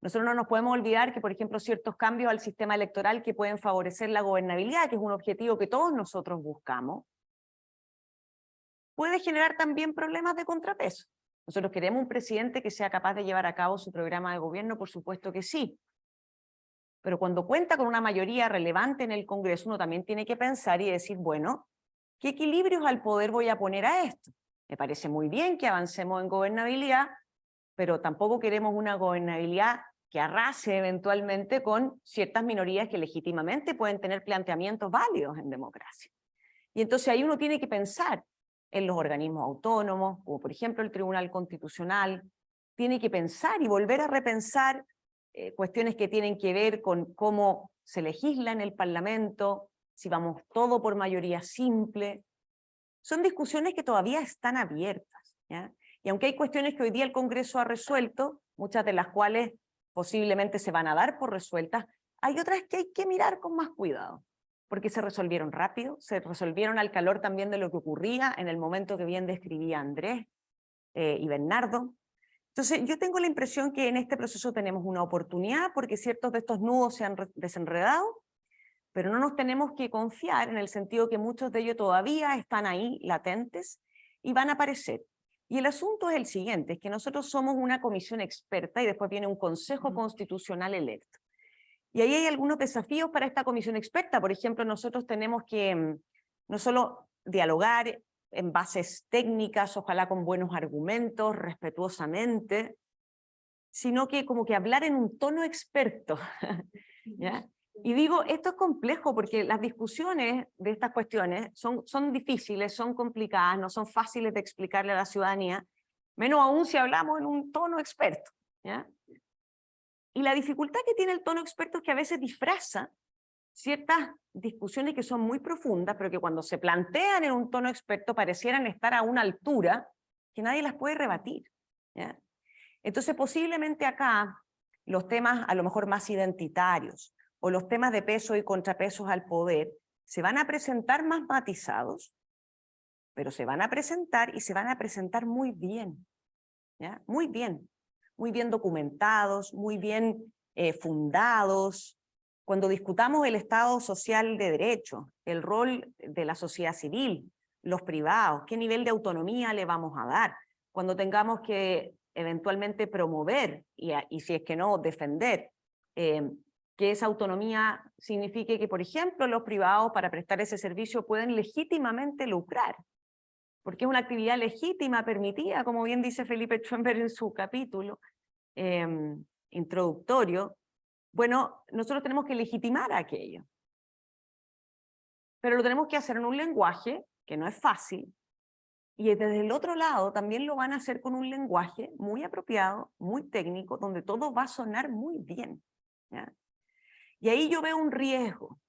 Nosotros no nos podemos olvidar que, por ejemplo, ciertos cambios al sistema electoral que pueden favorecer la gobernabilidad, que es un objetivo que todos nosotros buscamos, puede generar también problemas de contrapeso. Nosotros queremos un presidente que sea capaz de llevar a cabo su programa de gobierno, por supuesto que sí. Pero cuando cuenta con una mayoría relevante en el Congreso, uno también tiene que pensar y decir, bueno, ¿qué equilibrios al poder voy a poner a esto? Me parece muy bien que avancemos en gobernabilidad, pero tampoco queremos una gobernabilidad que arrase eventualmente con ciertas minorías que legítimamente pueden tener planteamientos válidos en democracia. Y entonces ahí uno tiene que pensar en los organismos autónomos, como por ejemplo el Tribunal Constitucional, tiene que pensar y volver a repensar cuestiones que tienen que ver con cómo se legisla en el Parlamento, si vamos todo por mayoría simple. Son discusiones que todavía están abiertas, ¿ya? Y aunque hay cuestiones que hoy día el Congreso ha resuelto, muchas de las cuales posiblemente se van a dar por resueltas, hay otras que hay que mirar con más cuidado, porque se resolvieron rápido, se resolvieron al calor también de lo que ocurría en el momento que bien describía Andrés y Bernardo. Entonces yo tengo la impresión que en este proceso tenemos una oportunidad, porque ciertos de estos nudos se han desenredado, pero no nos tenemos que confiar en el sentido que muchos de ellos todavía están ahí latentes y van a aparecer. Y el asunto es el siguiente, es que nosotros somos una comisión experta y después viene un Consejo Constitucional electo. Y ahí hay algunos desafíos para esta comisión experta. Por ejemplo, nosotros tenemos que no solo dialogar en bases técnicas, ojalá con buenos argumentos, respetuosamente, sino que como que hablar en un tono experto, ¿ya? Y digo, esto es complejo porque las discusiones de estas cuestiones son difíciles, son complicadas, no son fáciles de explicarle a la ciudadanía, menos aún si hablamos en un tono experto, ¿ya? Y la dificultad que tiene el tono experto es que a veces disfraza ciertas discusiones que son muy profundas, pero que cuando se plantean en un tono experto parecieran estar a una altura que nadie las puede rebatir, ¿ya? Entonces, posiblemente acá los temas a lo mejor más identitarios o los temas de peso y contrapesos al poder se van a presentar más matizados, pero se van a presentar y se van a presentar muy bien, ¿ya? Muy bien documentados, muy bien fundados. Cuando discutamos el Estado social de derecho, el rol de la sociedad civil, los privados, qué nivel de autonomía le vamos a dar, cuando tengamos que eventualmente promover y si es que no, defender que esa autonomía signifique que, por ejemplo, los privados para prestar ese servicio pueden legítimamente lucrar, porque es una actividad legítima, permitida, como bien dice Felipe Schoenberg en su capítulo introductorio. Bueno, nosotros tenemos que legitimar aquello, pero lo tenemos que hacer en un lenguaje que no es fácil, y desde el otro lado también lo van a hacer con un lenguaje muy apropiado, muy técnico, donde todo va a sonar muy bien, ¿ya? Y ahí yo veo un riesgo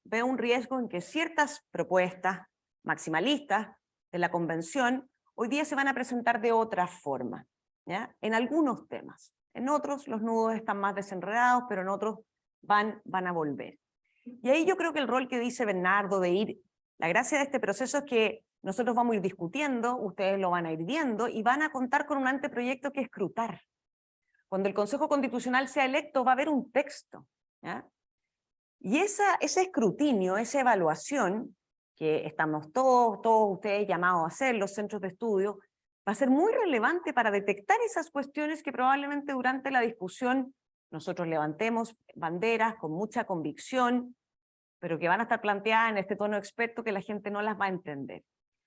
en que ciertas propuestas maximalistas de la convención hoy día se van a presentar de otra forma, ¿ya? En algunos temas. En otros los nudos están más desenredados, pero en otros van a volver. Y ahí yo creo que el rol que dice Bernardo de ir, la gracia de este proceso es que nosotros vamos a ir discutiendo, ustedes lo van a ir viendo y van a contar con un anteproyecto que escrutar. Cuando el Consejo Constitucional sea electo va a haber un texto, ¿ya? Y ese escrutinio, esa evaluación, que estamos todos ustedes llamados a hacer, los centros de estudio, va a ser muy relevante para detectar esas cuestiones que probablemente durante la discusión nosotros levantemos banderas con mucha convicción, pero que van a estar planteadas en este tono experto que la gente no las va a entender.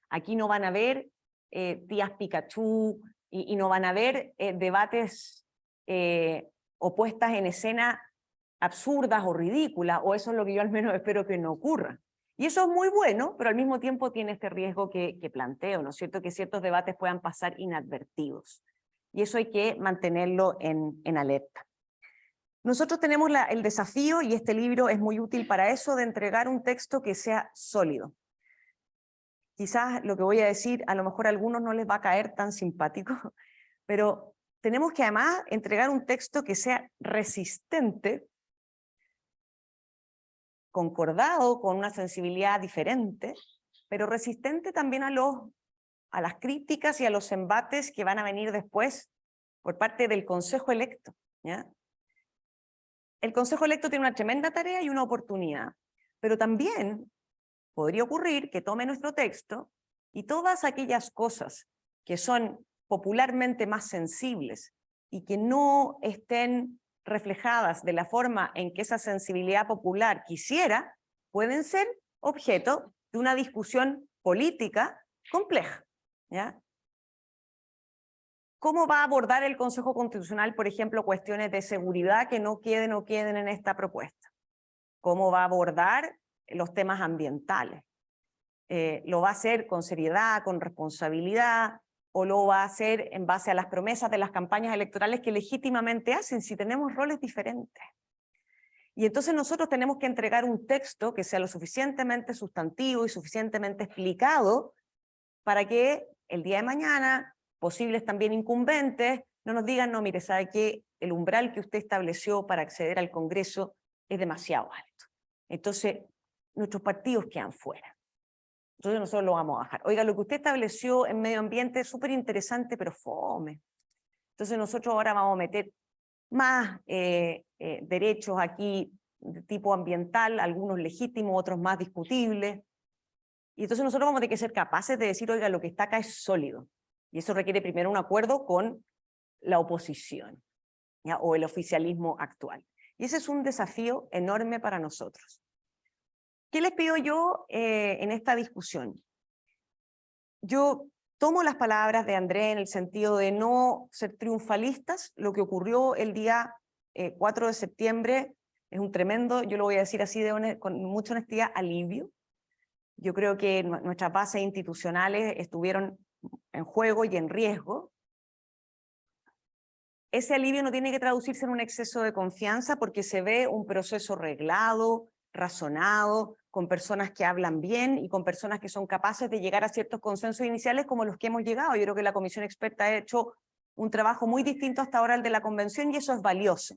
Aquí no van a haber tías Pikachu y no van a haber debates o puestas en escena absurdas o ridículas, o eso es lo que yo al menos espero que no ocurra. Y eso es muy bueno, pero al mismo tiempo tiene este riesgo que planteo, ¿no es cierto? Que ciertos debates puedan pasar inadvertidos. Y eso hay que mantenerlo en alerta. Nosotros tenemos el desafío, y este libro es muy útil para eso, de entregar un texto que sea sólido. Quizás lo que voy a decir a lo mejor a algunos no les va a caer tan simpático, pero tenemos que además entregar un texto que sea resistente, concordado con una sensibilidad diferente, pero resistente también a las críticas y a los embates que van a venir después por parte del Consejo electo, ¿ya? El Consejo electo tiene una tremenda tarea y una oportunidad, pero también podría ocurrir que tome nuestro texto y todas aquellas cosas que son popularmente más sensibles y que no estén reflejadas de la forma en que esa sensibilidad popular quisiera, pueden ser objeto de una discusión política compleja, ¿ya? ¿Cómo va a abordar el Consejo Constitucional, por ejemplo, cuestiones de seguridad que no queden en esta propuesta? ¿Cómo va a abordar los temas ambientales? ¿Lo va a hacer con seriedad, con responsabilidad, o lo va a hacer en base a las promesas de las campañas electorales que legítimamente hacen, si tenemos roles diferentes? Y entonces nosotros tenemos que entregar un texto que sea lo suficientemente sustantivo y suficientemente explicado para que el día de mañana posibles también incumbentes no nos digan, no, mire, sabe que el umbral que usted estableció para acceder al Congreso es demasiado alto. Entonces, nuestros partidos quedan fuera. Entonces nosotros lo vamos a bajar. Oiga, lo que usted estableció en medio ambiente es súper interesante, pero fome. Entonces nosotros ahora vamos a meter más derechos aquí de tipo ambiental, algunos legítimos, otros más discutibles. Y entonces nosotros vamos a tener que ser capaces de decir, oiga, lo que está acá es sólido. Y eso requiere primero un acuerdo con la oposición, ¿ya? O el oficialismo actual. Y ese es un desafío enorme para nosotros. ¿Qué les pido yo en esta discusión? Yo tomo las palabras de André en el sentido de no ser triunfalistas. Lo que ocurrió el día 4 de septiembre es un tremendo, yo lo voy a decir así con mucha honestidad, alivio. Yo creo que nuestras bases institucionales estuvieron en juego y en riesgo. ese alivio no tiene que traducirse en un exceso de confianza porque se ve un proceso reglado, razonado, con personas que hablan bien y con personas que son capaces de llegar a ciertos consensos iniciales como los que hemos llegado. Yo creo que la comisión experta ha hecho un trabajo muy distinto hasta ahora al de la convención y eso es valioso.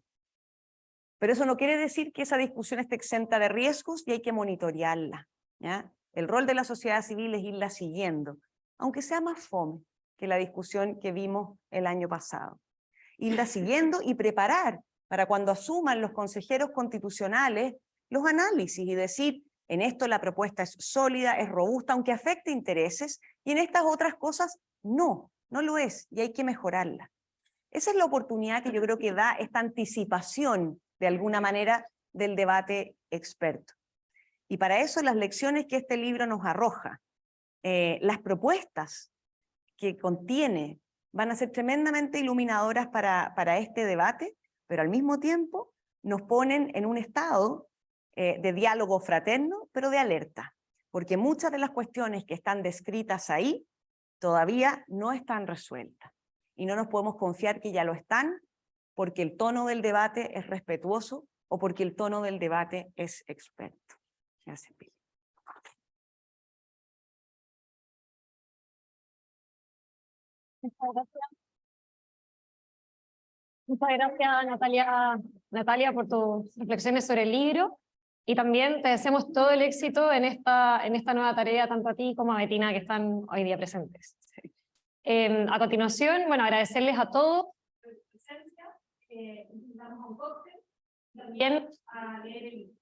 Pero eso no quiere decir que esa discusión esté exenta de riesgos y hay que monitorearla, ¿ya? El rol de la sociedad civil es irla siguiendo, aunque sea más fome que la discusión que vimos el año pasado. Irla siguiendo y preparar para cuando asuman los consejeros constitucionales los análisis y decir, en esto la propuesta es sólida, es robusta, aunque afecte intereses, y en estas otras cosas no lo es, y hay que mejorarla. Esa es la oportunidad que yo creo que da esta anticipación, de alguna manera, del debate experto. Y para eso las lecciones que este libro nos arroja, las propuestas que contiene, van a ser tremendamente iluminadoras para este debate, pero al mismo tiempo nos ponen en un estado de diálogo fraterno, pero de alerta, porque muchas de las cuestiones que están descritas ahí todavía no están resueltas. Y no nos podemos confiar que ya lo están, porque el tono del debate es respetuoso o porque el tono del debate es experto. Gracias, Pili. Muchas gracias, Natalia, por tus reflexiones sobre el libro. Y también te deseamos todo el éxito en esta nueva tarea, tanto a ti como a Betina, que están hoy día presentes. A continuación, bueno, agradecerles a todos por su presencia. Invitamos a un cóctel, también a leer el libro.